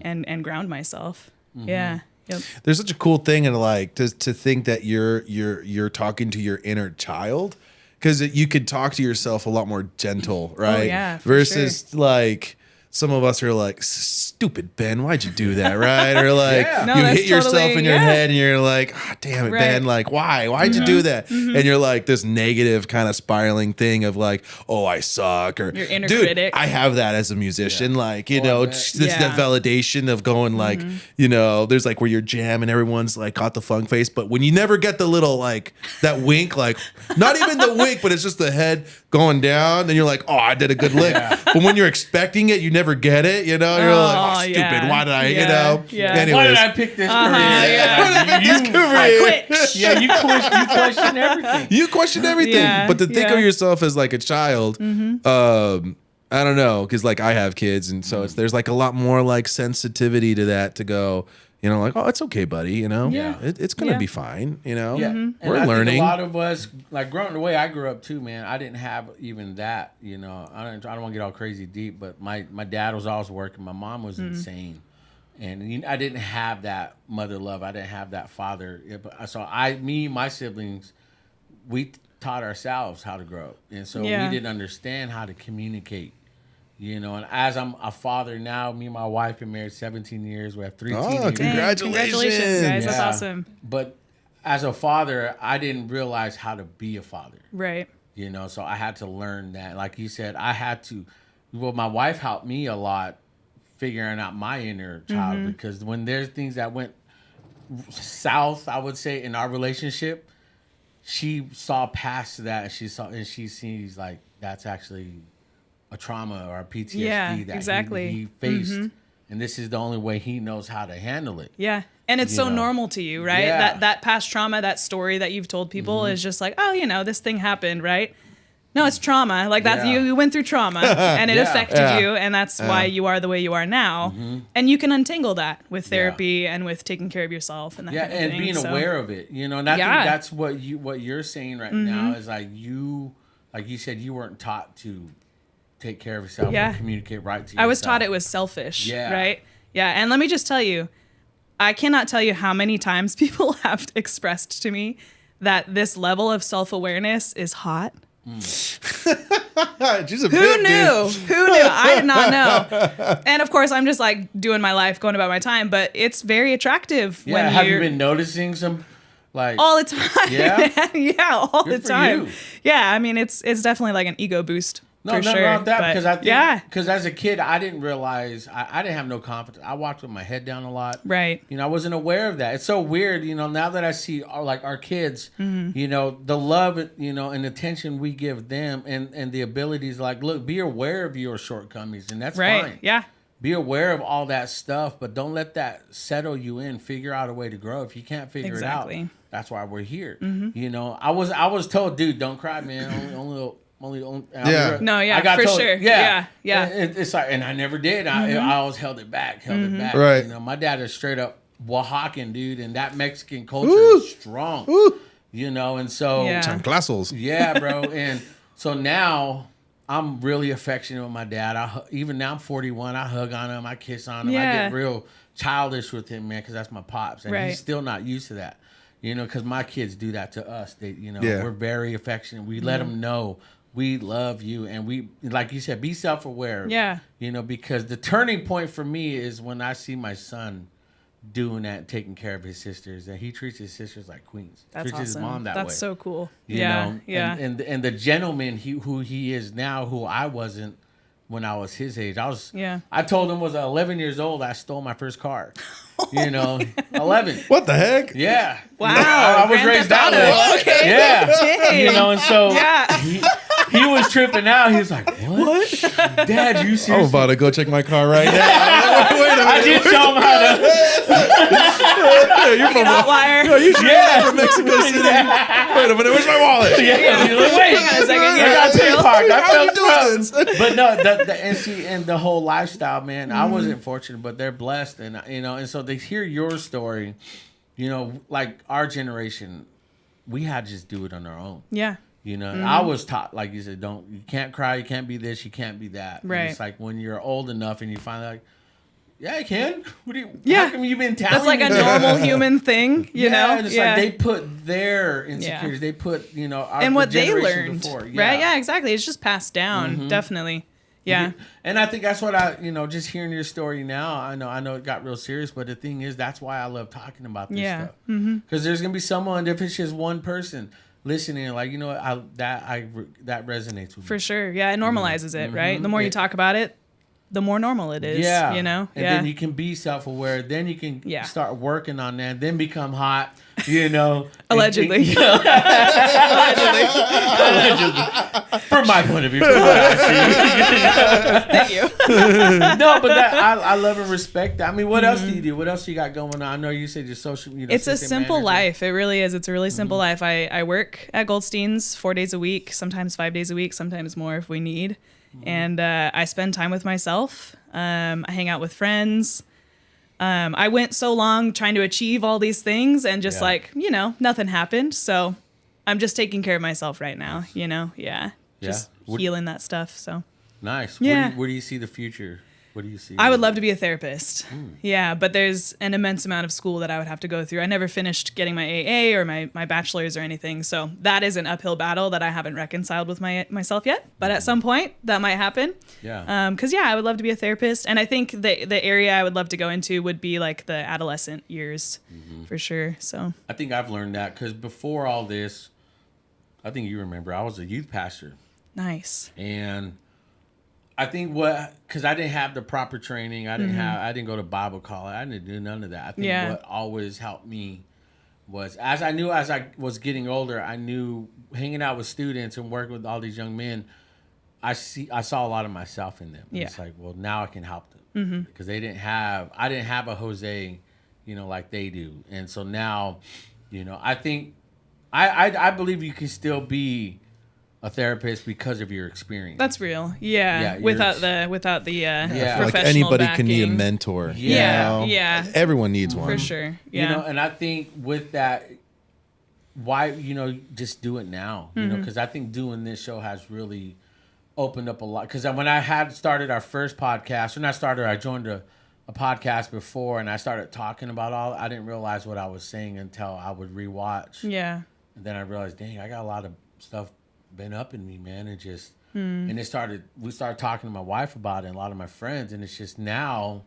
and ground myself. Yeah. Yep. There's such a cool thing in like to think that you're talking to your inner child, because you could talk to yourself a lot more gentle, right? Yeah, for versus like some of us are like, stupid Ben, why'd you do that, right? Or like Yeah. No, you that's hit yourself totally- in your yeah. head and you're like, oh, damn it, Right. Ben, like why'd you do that? And you're like this negative kind of spiraling thing of like, oh, I suck, or Your inner dude, critic. I have that as a musician, like, you Oh, know, I bet. this Yeah. that validation of going like, you know, there's like where you're jamming, everyone's like got the funk face, but when you never get the little like that wink, like not even the wink, but it's just the head going down, and you're like, oh, I did a good lick. But when you're expecting it, you never get it, you know, you're like, oh, stupid, yeah. why did I, you Yeah. know? Yeah. Anyways. Why did I pick this career? yeah. Why did I pick this career? I quit. Yeah, you question everything. You question everything, Yeah, but to think yeah. of yourself as like a child, I don't know, because like I have kids, and so there's like a lot more like sensitivity to that, to go, you know, like, oh, it's okay, buddy, you know, Yeah. it's gonna Yeah. be fine, you know, Yeah, and we're I think learning. a lot of us, like growing the way I grew up too, man. I didn't have even that, you know. I don't want to get all crazy deep, but my dad was always working. My mom was insane, and I didn't have that mother love. I didn't have that father. So my siblings, we taught ourselves how to grow, and so Yeah. we didn't understand how to communicate. You know, and as I'm a father now, me and my wife been married 17 years. We have 3 Oh, teenagers. Congratulations. guys. That's Yeah. awesome. But as a father, I didn't realize how to be a father. Right. You know, so I had to learn that. Like you said, I had to. Well, my wife helped me a lot figuring out my inner child, because when there's things that went south, I would say, in our relationship, she saw past that. And she sees like that's actually a trauma or a PTSD Yeah, that exactly. he faced, and this is the only way he knows how to handle it. Yeah. And it's You so know. normal to you, right? Yeah. That past trauma, that story that you've told people is just like, oh, you know, this thing happened, right? No, it's trauma. Like that, Yeah. you went through trauma and it Yeah. affected Yeah. you, and that's why you are the way you are now. And you can untangle that with therapy and with taking care of yourself and that Yeah, kind of and thing. being So- aware of it, you know, and I Yeah. think that's what you're saying right now is like you said, you weren't taught to take care of yourself Yeah. or communicate right to yourself. I was taught it was selfish, Yeah. right? Yeah, and let me just tell you, I cannot tell you how many times people have expressed to me that this level of self-awareness is hot. She's a Who bit, knew? dude. Who knew? I did not know. And of course, I'm just like doing my life, going about my time, but it's very attractive Yeah, when have you you're been noticing some like all the time. Yeah? man. Yeah, all Good the for time. you. Yeah, I mean, it's definitely like an ego boost. No, for no, sure. not that, but because I think yeah, because as a kid I didn't realize I didn't have no confidence. I walked with my head down a lot. right. You know, I wasn't aware of that. It's so weird, you know, now that I see our kids, you know, the love, you know, and attention we give them and the abilities, like, look, be aware of your shortcomings, and that's Right. fine. Yeah. Be aware of all that stuff, but don't let that settle you in. Figure out a way to grow. If you can't figure it out, Exactly. that's why we're here. You know, I was told, dude, don't cry, man. Only Yeah. No, yeah, I got for told, sure. Yeah, Yeah. And it's like, and I never did. I always held it back. Right. You know, my dad is straight up Oaxacan, dude, and that Mexican culture is strong. You know, and so Yeah. Chanclazos. yeah, bro. And so now I'm really affectionate with my dad. Even now I'm 41. I hug on him. I kiss on him. I Yeah. get real childish with him, man, because that's my pops, and Right. he's still not used to that. You know, because my kids do that to us. They, you know, Yeah. we're very affectionate. We let them know we love you, and we, like you said, be self-aware. Yeah. You know, because the turning point for me is when I see my son doing that, taking care of his sisters, and he treats his sisters like queens. That's treats awesome. his mom that way. That's so cool. You yeah. know? Yeah. And the gentleman who he is now, who I wasn't when I was his age. Yeah. I told him was 11 years old. I stole my first car. You know, 11. What the heck? Yeah. Wow. I was Grand raised Theft that Auto. way. Okay. Yeah. Dang. You know, and so Yeah. he was tripping out. He was like, "What? Dad, you I'm seriously?" about to go check my car right now. Wait a minute. I did show him how to. You're from Outlier. you sure you're from Mexico City? Wait a minute. Where's my wallet? Yeah. He's like, wait. Hang on a second. I Yeah, got that's real. TikTok. I How you felt doing proud. this? But no, and the whole lifestyle, man. I wasn't fortunate, but they're blessed, and you know, and so they hear your story. you know, like our generation, we had to just do it on our own. Yeah. You know, I was taught, like you said, you can't cry, you can't be this, you can't be that. Right. And it's like when you're old enough and you find like, yeah, I can. What do you? Yeah. How come you've been telling That's like me a that? normal human thing, you know? And it's like they put their insecurities, they put, you know, and what they learned, before. right? Yeah, exactly. It's just passed down, definitely. Yeah. And I think that's what just hearing your story now, I know it got real serious, but the thing is, that's why I love talking about this stuff. Because there's going to be someone, if it's just one person listening, like, you know what, that resonates with me. For sure. Yeah, it normalizes it, right? The more you talk about it, the more normal it is, you know? And then you can be self-aware. Then you can start working on that. Then become hot, you know. Allegedly. Allegedly. From my point of view. From what I see. Thank you. No, but I love and respect that. I mean, what else do you do? What else you got going on? I know you said your social media. It's a simple life. It really is. It's a really simple life. I work at Goldstein's 4 days a week, sometimes 5 days a week, sometimes more if we need. And I spend time with myself. I hang out with friends. I went so long trying to achieve all these things and just nothing happened. So I'm just taking care of myself right now, you know? Yeah. Just healing that stuff. So nice. Yeah. Where do you see the future? What do you see? I would love to be a therapist. Yeah, but there's an immense amount of school that I would have to go through. I never finished getting my AA or my bachelor's or anything. So that is an uphill battle that I haven't reconciled with myself yet. But at some point, that might happen. Yeah. Because, I would love to be a therapist. And I think the area I would love to go into would be like the adolescent years for sure. So I think I've learned that because before all this, I think you remember, I was a youth pastor. Nice. And I think because I didn't have the proper training, I didn't go to Bible college, I didn't do none of that. I think what always helped me was as I was getting older, I knew hanging out with students and working with all these young men, I saw a lot of myself in them. Yeah. It's like, well, now I can help them because I didn't have a Jose, you know, like they do, and so now, you know, I think I believe you can still be a therapist because of your experience. That's real. Yeah. Without the professional like anybody backing. can need a mentor. Yeah. You know? Everyone needs one. For sure. Yeah. You know, and I think with that, why, you know, just do it now, you know, because I think doing this show has really opened up a lot. Because when I had started our first podcast, I joined a podcast before and I started talking about I didn't realize what I was saying until I would rewatch. Yeah. And then I realized, dang, I got a lot of stuff been up in me, man, and just and we started talking to my wife about it and a lot of my friends, and it's just now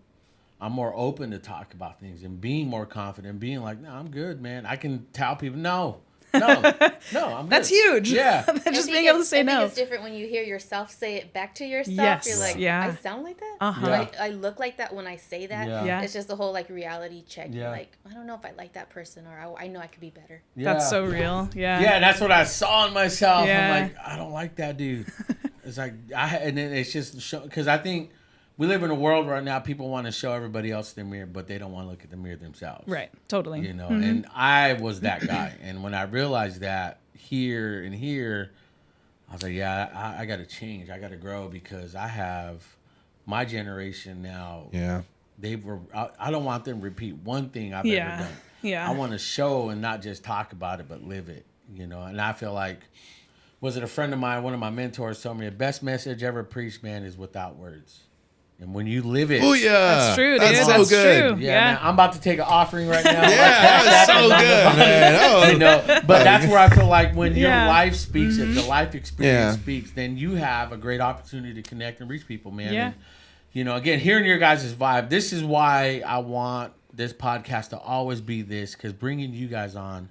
I'm more open to talk about things and being more confident, being like, no, I'm good, man. I can tell people, no, I'm good. That's huge. Yeah. Just being able to say no. I think it's different when you hear yourself say it back to yourself. Yes. You're like, I sound like that? Uh-huh. Do I look like that when I say that? Yeah. It's just the whole like reality check. Yeah. You're like, I don't know if I like that person or I know I could be better. Yeah. That's so real. Yeah. Yeah, that's what I saw in myself. Yeah. I'm like, I don't like that dude. It's like, and then it's just, because I think we live in a world right now, people want to show everybody else their mirror, but they don't want to look at the mirror themselves. Right. Totally. You know, and I was that guy. And when I realized that here, I was like, yeah, I got to change. I got to grow because I have my generation now. Yeah. I don't want them to repeat one thing I've ever done. Yeah. I want to show and not just talk about it, but live it, you know. And I feel like, was it a friend of mine, one of my mentors told me, the best message ever preached, man, is without words. And when you live it. Oh, yeah. That's true, dude. That's so That's good. true. Yeah, man, I'm about to take an offering right now. Yeah, that's so good, man. Oh. You know, but that's where I feel like when your life speaks, if the life experience speaks, then you have a great opportunity to connect and reach people, man. Yeah. And, you know, again, hearing your guys' vibe, this is why I want this podcast to always be this, because bringing you guys on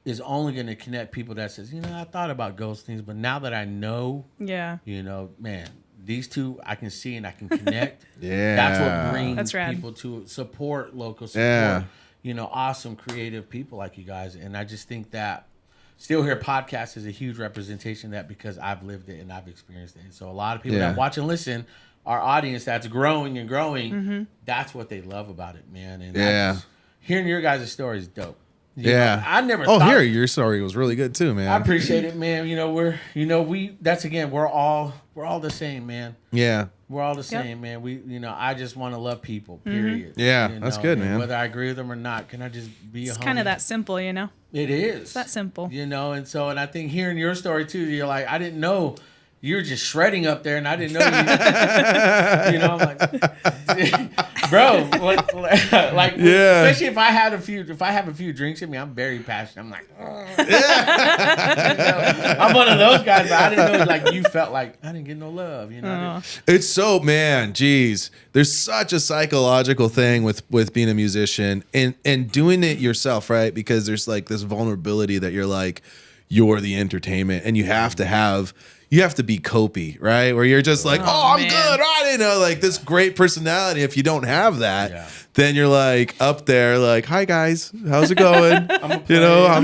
is only going to connect people that says, you know, I thought about ghost things, but now that I know, you know, man, these two I can see and I can connect. That's what brings people to support local, support, you know, awesome creative people like you guys. And I just think that Still Here podcast is a huge representation of that because I've lived it and I've experienced it. And so a lot of people that watch and listen, our audience that's growing and growing, that's what they love about it, man. And hearing your guys' story is dope. You know, I never thought your story was really good too, man. I appreciate it, man. You know, we're all the same, man. Yeah. We're all the same, man. I just want to love people, period. Yeah, that's good, man. Whether I agree with them or not, can I just be a homie? It's kind of that simple, you know? It is. It's that simple. And I think hearing your story too, you're like, I didn't know you were just shredding up there, and I didn't know you. I'm like, bro, especially if I have a few drinks in me, I'm very passionate. I'm like, I'm one of those guys, but I didn't know you felt like I didn't get no love. It's so, man, geez, there's such a psychological thing with being a musician and doing it yourself, right? Because there's this vulnerability that you're the entertainment, and you have to be copy, right? Where you're just I'm good, right? This great personality. If you don't have that, then you're up there, hi guys, how's it going? I'm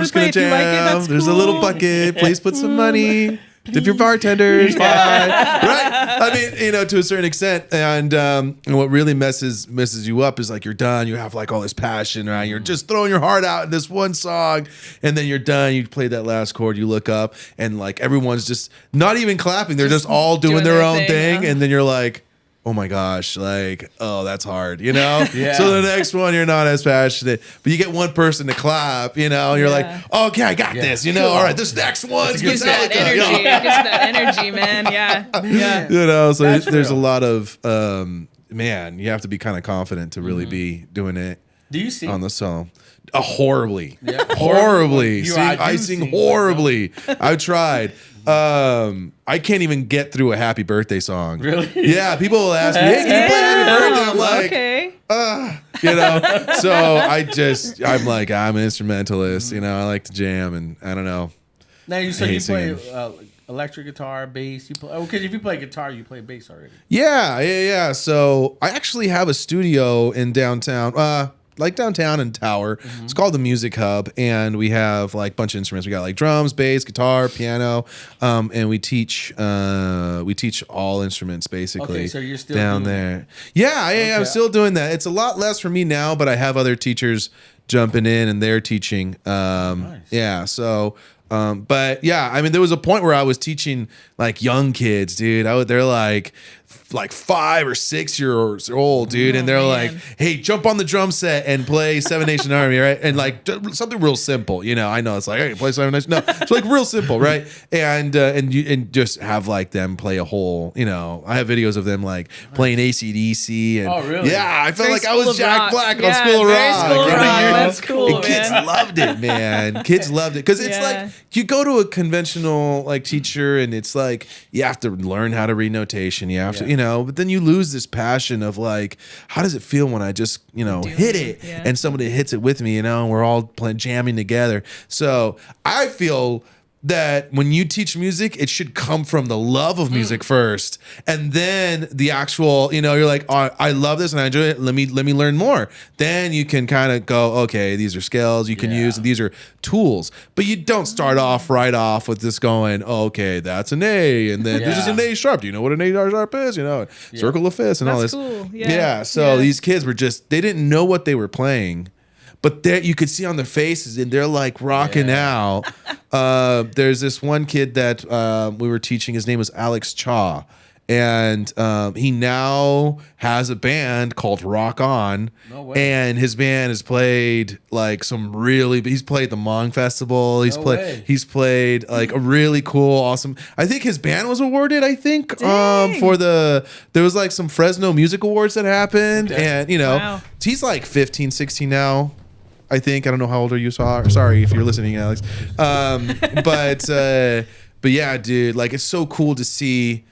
just gonna jam. There's a little bucket. Please put some money. Tip your bartenders, fine. Right? I mean, to a certain extent. And what really messes you up is you're done. You have all this passion, right? You're just throwing your heart out in this one song, and then you're done. You play that last chord. You look up, and everyone's just not even clapping. They're just all doing their own thing, and then you're like, oh my gosh, that's hard, Yeah. So the next one, you're not as passionate, but you get one person to clap, and you're like, okay, I got this, cool. All right, this next one's gives that energy. It gives that energy, man. Yeah. Yeah. So That's there's real. a lot of, man, you have to be kind of confident to really be doing it. Do you sing? On the song? Horribly. Yeah. Horribly. I sing sing horribly. I've tried. I can't even get through a happy birthday song. Really? Yeah, people will ask me, hey, can you play happy birthday? I'm like, okay. So I'm I'm an instrumentalist, I like to jam, and I don't know. Now you hate play singing. electric guitar, bass. You play because if you play guitar, you play bass already. Yeah. So I actually have a studio in downtown. Downtown in Tower. It's called the Music Hub, and we have a bunch of instruments. We got drums, bass, guitar, piano, and we teach all instruments basically. Okay, so you're still down doing there. Yeah, I'm still doing that. It's a lot less for me now, but I have other teachers jumping in and they're teaching. Nice. Yeah, so. But yeah, I mean, there was a point where I was teaching young kids, dude. They're like 5 or 6 years old, dude, and they're like, "Hey, jump on the drum set and play Seven Nation Army," right? And something real simple, I know it's hey, play Seven Nation. No, it's real simple, right? And just have them play a whole, I have videos of them playing AC/DC, and oh really? Yeah, I felt Very I was School of Jack Rock. Black Yeah, on School of very Rock. School of Rock. That's cool, And kids man. loved it, man. Kids loved it because it's Yeah. you go to a conventional teacher, and it's you have to learn how to read notation. You have to, but then you lose this passion of how does it feel when I just hit it and somebody hits it with me, and we're all jamming together. So I feel that when you teach music, it should come from the love of music first, and then the actual, you're oh, I love this and I enjoy it. Let me learn more. Then you can kind of go, okay, these are skills you can use, and these are tools. But you don't start off right off with this going, oh, okay, that's an A, and then this is an A sharp. Do you know what an A sharp is? Circle of fifths and all this. Cool. So these kids were they didn't know what they were playing. But there, you could see on their faces, and they're rocking out. There's this one kid that we were teaching. His name was Alex Cha, and he now has a band called Rock On. No way. And his band has played some really. He's played the Hmong Festival. He's played a really cool, awesome. I think his band was awarded. I think for there was some Fresno Music Awards that happened, and he's 15, 16 now. I think. I don't know how old are you. Sorry if you're listening, Alex. But yeah, dude, it's so cool to see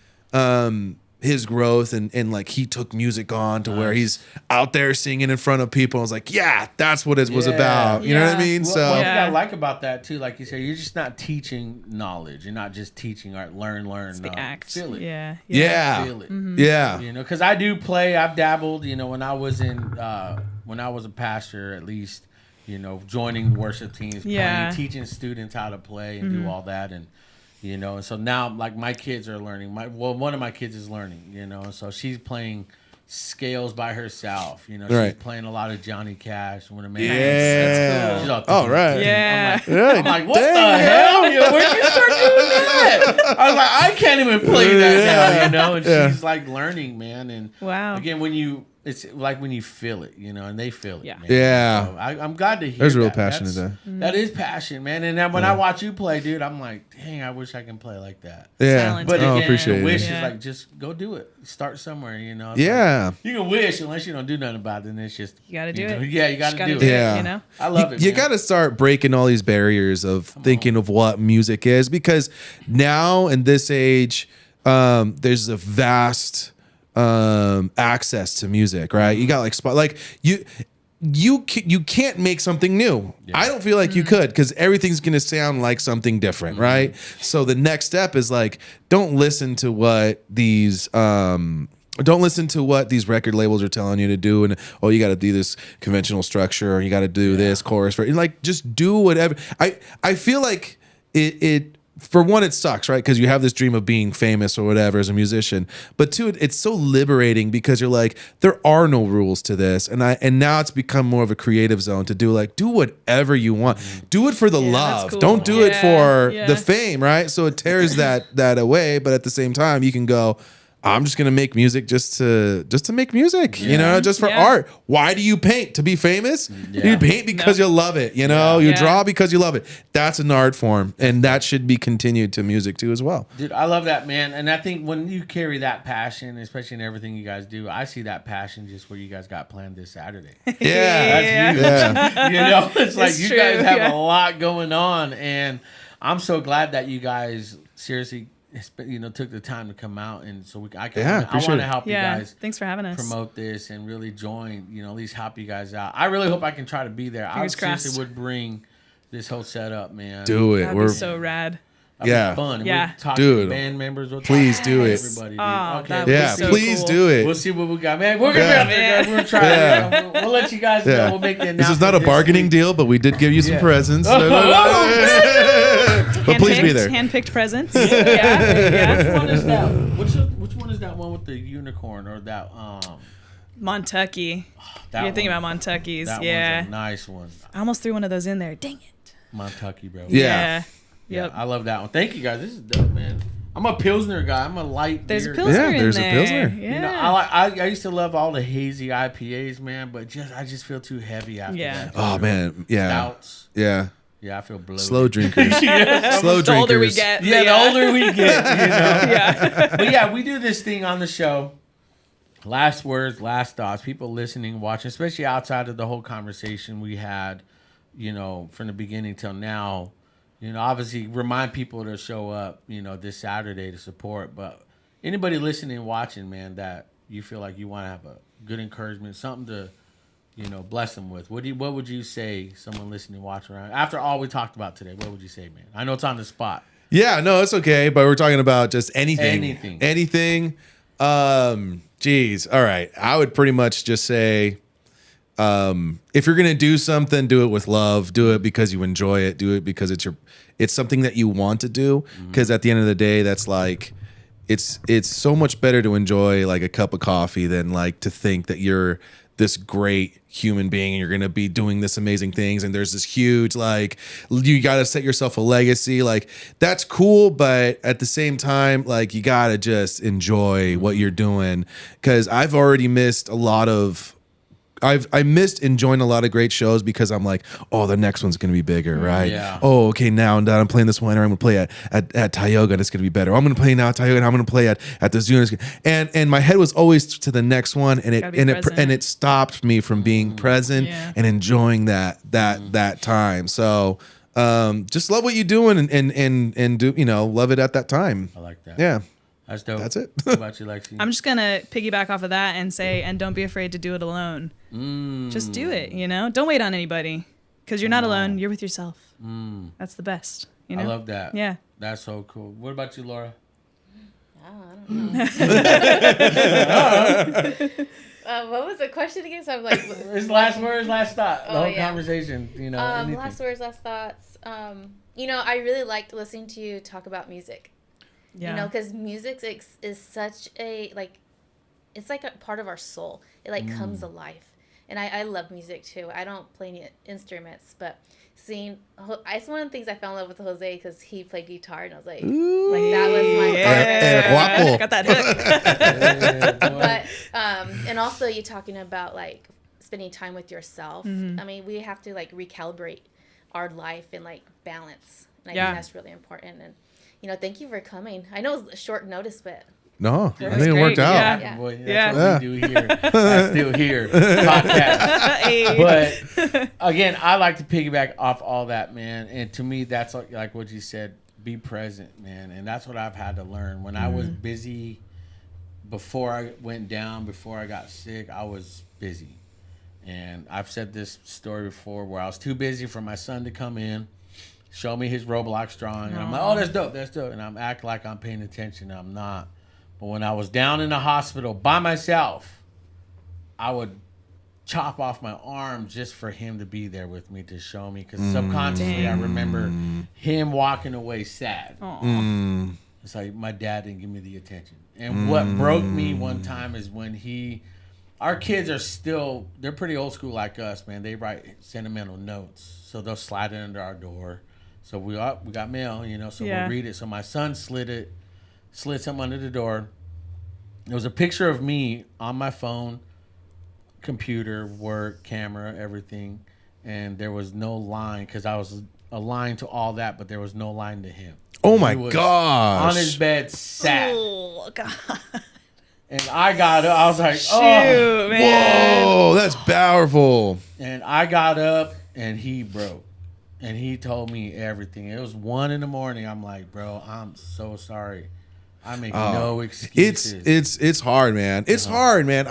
his growth, and he took music on to where he's out there singing in front of people. I was yeah, that's what it was about. You know what I mean? What So you gotta like about that too, like you said, you're just not teaching knowledge. You're not just teaching art. Learn. It's the act. Feel it. Yeah. Feel it. Yeah. Because I do play. I've dabbled. When I was when I was a pastor, at least. Joining worship teams, playing, teaching students how to play and do all that, and and so now my kids are learning. One of my kids is learning, and so she's playing scales by herself. You know, Right. she's playing a lot of Johnny Cash. When a man, Yeah. She's all, Oh, right. Yeah. I'm like, what the hell? You know, where'd you start doing that? I was like, I can't even play that now, you know. And Yeah. she's like learning, man. And Wow. again, it's like when you feel it, you know, and they feel it. Yeah. Man. Yeah. So I'm glad to hear. There's real that. passion in That's- that. That is passion, man. And then when I watch you play, dude, I'm like, dang, I wish I can play like that. Yeah. Talented. But Oh, again, appreciate it. wish Yeah. is like, just go do it. Start somewhere, you know. It's Yeah. like, you can wish unless you don't do nothing about it. Then it's just You gotta do know, it. Yeah, you got Just to gotta do do it. it. Yeah. You know? I love it. You man. got to start breaking all these barriers of thinking of what music is, because now in this age, there's a vast access to music, right? You got like spot, like you can't make something new. Yeah. I don't feel like you could, because everything's going to sound like something different, right? So the next step is like, don't listen to what these record labels are telling you to do, and oh, you got to do this conventional structure, or you got to do this chorus, for like just do whatever. I feel like it for one, it sucks, right? Because you have this dream of being famous or whatever as a musician. But two, it's so liberating, because you're like, there are no rules to this, and now it's become more of a creative zone to do whatever you want. Do it for the Yeah, that's love. cool. Don't do it Yeah, for yeah. the fame, right? So it tears that away. But at the same time, you can go, I'm just gonna make music just to make music, you know, just for Yeah. art. Why do you paint? To be famous? Yeah. You paint because you love it, you know. Yeah. You Yeah. draw because you love it. That's an art form, and that should be continued to music too as well. Dude, I love that, man. And I think when you carry that passion, especially in everything you guys do, I see that passion just what you guys got planned this Saturday. Yeah, That's huge. You know, it's like you true, guys have yeah. a lot going on, and I'm so glad that you guys seriously, you know, took the time to come out, and so I appreciate want it. to help Yeah. you guys Thanks for having us. promote this and really join, you know, at least help you guys out. I really hope I can try to be there. Fingers I seriously crossed. would bring this whole setup, man. Do it. That'd We're be so rad. That'd be Yeah. fun. And Yeah. we'll talk Dude. to band members. We'll Please talk do to it. everybody. Dude. Oh, Okay, that we'll yeah. so Please cool. do it. We'll see what we got, man. We're gonna Yeah. be out there, guys. We're gonna try. Yeah. it. We'll let you guys know. Yeah. We'll make the This is not a announcement bargaining week. deal, but we did give you some Yeah. presents. Oh, But please be there. Handpicked presents. Yeah. Which one is that? Which one is that one with the unicorn or that? Montucky. That You're thinking one. about Montucky's. That Yeah. one's a nice one. I almost threw one of those in there. Dang it. Montucky, bro. Yeah. Yeah, Yep. I love that one. Thank you guys. This is dope, man. I'm a Pilsner guy. I'm a light There's a beer. Pilsner in there's a there. Pilsner. Yeah. You know, I used to love all the hazy IPAs, man, but I just feel too heavy after Yeah. that. Oh man, yeah, Stouts. yeah. Yeah, I feel bloated. Slow drinkers. Yeah. Slow the older we drinkers. get. Yeah, the older we get, you know. Yeah. But yeah, we do this thing on the show. Last words, last thoughts. People listening, watching, especially outside of the whole conversation we had, you know, from the beginning till now. You know, obviously remind people to show up, you know, this Saturday to support. But anybody listening, watching, man, that you feel like you want to have a good encouragement, something to, you know, bless them with. What would you say, someone listening, watching around? After all we talked about today, what would you say, man? I know it's on the spot. Yeah, no, it's okay. But we're talking about just anything. Anything. Geez. All right. I would pretty much just say, if you're gonna do something, do it with love. Do it because you enjoy it. Do it because it's something that you want to do. Because at the end of the day, that's like, it's so much better to enjoy like a cup of coffee than like to think that you're this great human being and you're gonna be doing this amazing things, and there's this huge like, you gotta set yourself a legacy. Like, that's cool, but at the same time, like, you gotta just enjoy what you're doing. Because I've already missed a lot of I missed enjoying a lot of great shows because I'm like, oh, the next one's gonna be bigger, right? Yeah. Oh, okay, now I'm playing this winter. I'm gonna play at Tioga, and it's gonna be better. I'm gonna play now at Tioga, and I'm gonna play at the Zuna. And my head was always to the next one, and Gotta be present. it stopped me from being present Yeah. and enjoying that time. So just love what you're doing and do, you know, love it at that time. I like that. Yeah, That's dope. that's it. What about you, Lexi? I'm just going to piggyback off of that and say, and don't be afraid to do it alone. Just do it, you know? Don't wait on anybody because you're not alone. You're with yourself. That's the best, you know? I love that. Yeah. That's so cool. What about you, Laura? I don't know. What was the question again? So I'm like, It's last words, last thought. The Oh, whole yeah. conversation, you know. anything. last words, last thoughts. You know, I really liked listening to you talk about music. Yeah. You know, because music is such a, like, it's like a part of our soul. It like comes alive. And I love music too. I don't play any instruments, but it's one of the things I fell in love with Jose because he played guitar, and I was like that was my Got that hook. But and also you talking about like spending time with yourself. I mean, we have to like recalibrate our life and like balance. And I think that's really important. And thank you for coming. I know it was short notice, but No, I was think it worked great. out. Yeah. Boy, that's what we do here. I still here. Podcast. But again, I like to piggyback off all that, man. And to me, that's like what you said, be present, man. And that's what I've had to learn. When I was busy, before I went down, before I got sick, I was busy. And I've said this story before where I was too busy for my son to come in, show me his Roblox drawing. And I'm like, oh, that's dope, that's dope. And I'm acting like I'm paying attention. And I'm not. But when I was down in the hospital by myself, I would chop off my arm just for him to be there with me to show me. Because subconsciously, I remember him walking away sad. It's like my dad didn't give me the attention. And what broke me one time is when our kids are still, they're pretty old school like us, man. They write sentimental notes. So they'll slide it under our door. So we got mail, so we'll read it. So my son slid something under the door. It was a picture of me on my phone, computer, work, camera, everything. And there was no line because I was aligned to all that, but there was no line to him. Oh my gosh. On his bed, sad. Oh, God. And I got up. I was like, Shoot, oh. man. Whoa, that's powerful. And I got up and he broke. And he told me everything. It was 1 a.m. I'm like, bro, I'm so sorry. I make no excuses. It's hard, man. It's hard, man.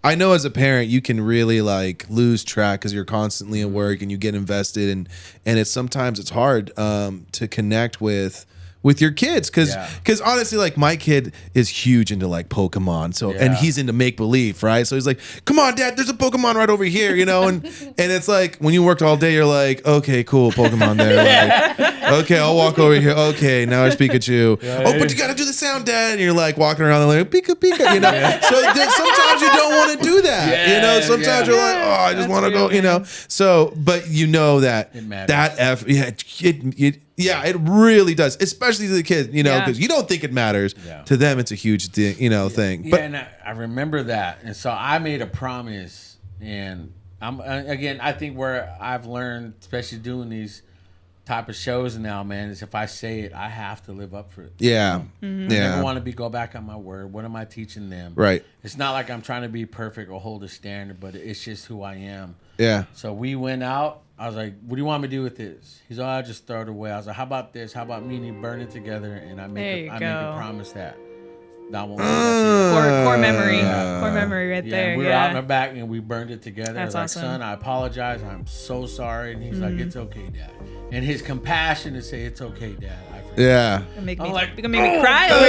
I know as a parent you can really like lose track because you're constantly at work and you get invested and sometimes it's hard to connect with your kids because honestly, like my kid is huge into like Pokemon, and he's into make believe, right? So he's like, come on, Dad, there's a Pokemon right over here, and it's like when you worked all day, you're like, okay, cool, Pokemon there. Like, okay, I'll walk over here. Okay, now it's Pikachu. Oh, but you got to do the sound, Dad, and you're like walking around like Pika Pika, So sometimes you don't want to do that, Sometimes you're like, oh, I just want to go, So, but you know that it really does, especially to the kids, because you don't think it matters. To them, it's a huge thing, thing. But and I remember that, and so I made a promise, and I think where I've learned, especially doing these type of shows now, man, is if I say it, I have to live up for it. Yeah, I never want to go back on my word. What am I teaching them? Right. It's not like I'm trying to be perfect or hold a standard, but it's just who I am. Yeah. So we went out. I was like, what do you want me to do with this? He's like, I'll just throw it away. I was like, how about this? How about me and you burn it together? And I make a promise that I won't do that. Core memory. Core memory right there. We were out in the back and we burned it together. That's awesome. Son, I apologize. I'm so sorry. And he's like, it's okay, Dad. And his compassion to say, it's okay, Dad. Yeah. You're gonna make I'm me cry over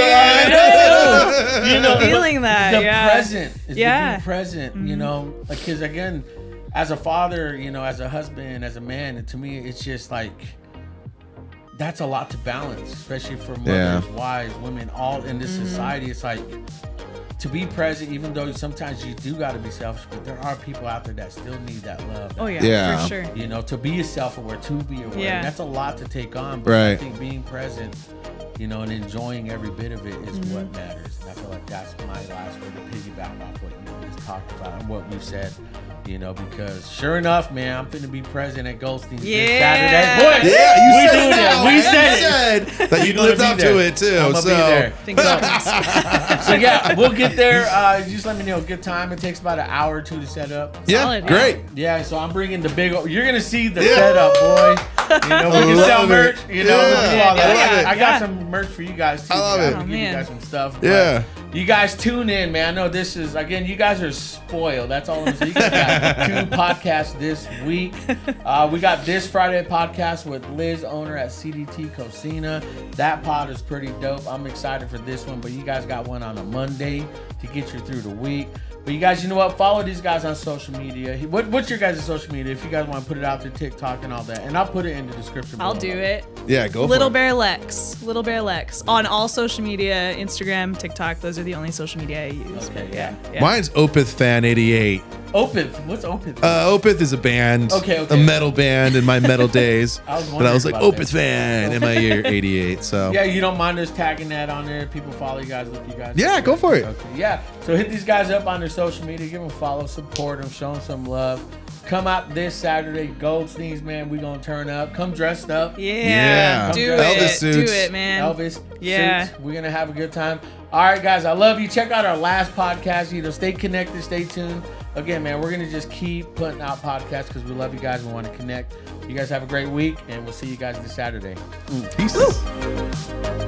here. Feeling that. The present is being present, because again, as a father, as a husband, as a man, to me, it's just like, that's a lot to balance, especially for mothers, wives, women, all in this society. It's like, to be present, even though sometimes you do got to be selfish, but there are people out there that still need that love. Oh, yeah, for sure. To be self-aware, to be aware. Yeah. And that's a lot to take on, but I think being present, and enjoying every bit of it is what matters. And I feel like that's my last word to piggyback off what you just talked about and what we've said. Because sure enough, man, I'm finna be present at Goldstein's this Saturday. Boy, you said it. We said that you lived up to it too. I'm gonna be there. So yeah, we'll get there. Just let me know. Good time. It takes about an hour or two to set up. Yeah, solid. Great. Yeah, so I'm bringing the big. You're gonna see the setup, boy. We can sell merch. We'll do all that. I got some merch for you guys too. I love it. I'll give you guys some stuff. Yeah. You guys tune in, man. I know this is, again, you guys are spoiled. That's all I'm saying. You guys got 2 podcasts this week. We got this Friday podcast with Liz, owner at CDT Cocina. That pod is pretty dope. I'm excited for this one, but you guys got one on a Monday to get you through the week. But you guys, you know what? Follow these guys on social media. What's your guys' social media? If you guys want to put it out to TikTok and all that, and I'll put it in the description. I'll do it. Yeah, go Little for it. Bear Lex. Little Bear Lex on all social media, Instagram, TikTok. Those are the only social media I use. Okay, But yeah. Mine's Opeth Fan 88. Opeth. What's Opeth? Opeth is a band, Okay. a metal band in my metal days. I was But I wondering was like, about Opeth that. Fan in my year 88. So Yeah, you don't mind us tagging that on there? People follow you guys, look you guys. Yeah, go for it. Okay, yeah. So hit these guys up on their social media, give them a follow, support them, show them some love. Come out this Saturday, Goldstein's, man. We gonna turn up. Come dressed up. Yeah. Do Elvis it. suits. Do it, man. Elvis. Yeah. Suits. We're gonna have a good time. All right, guys. I love you. Check out our last podcast. Stay connected. Stay tuned. Again, man, we're gonna just keep putting out podcasts because we love you guys. We want to connect. You guys have a great week, and we'll see you guys this Saturday. Peace. Woo.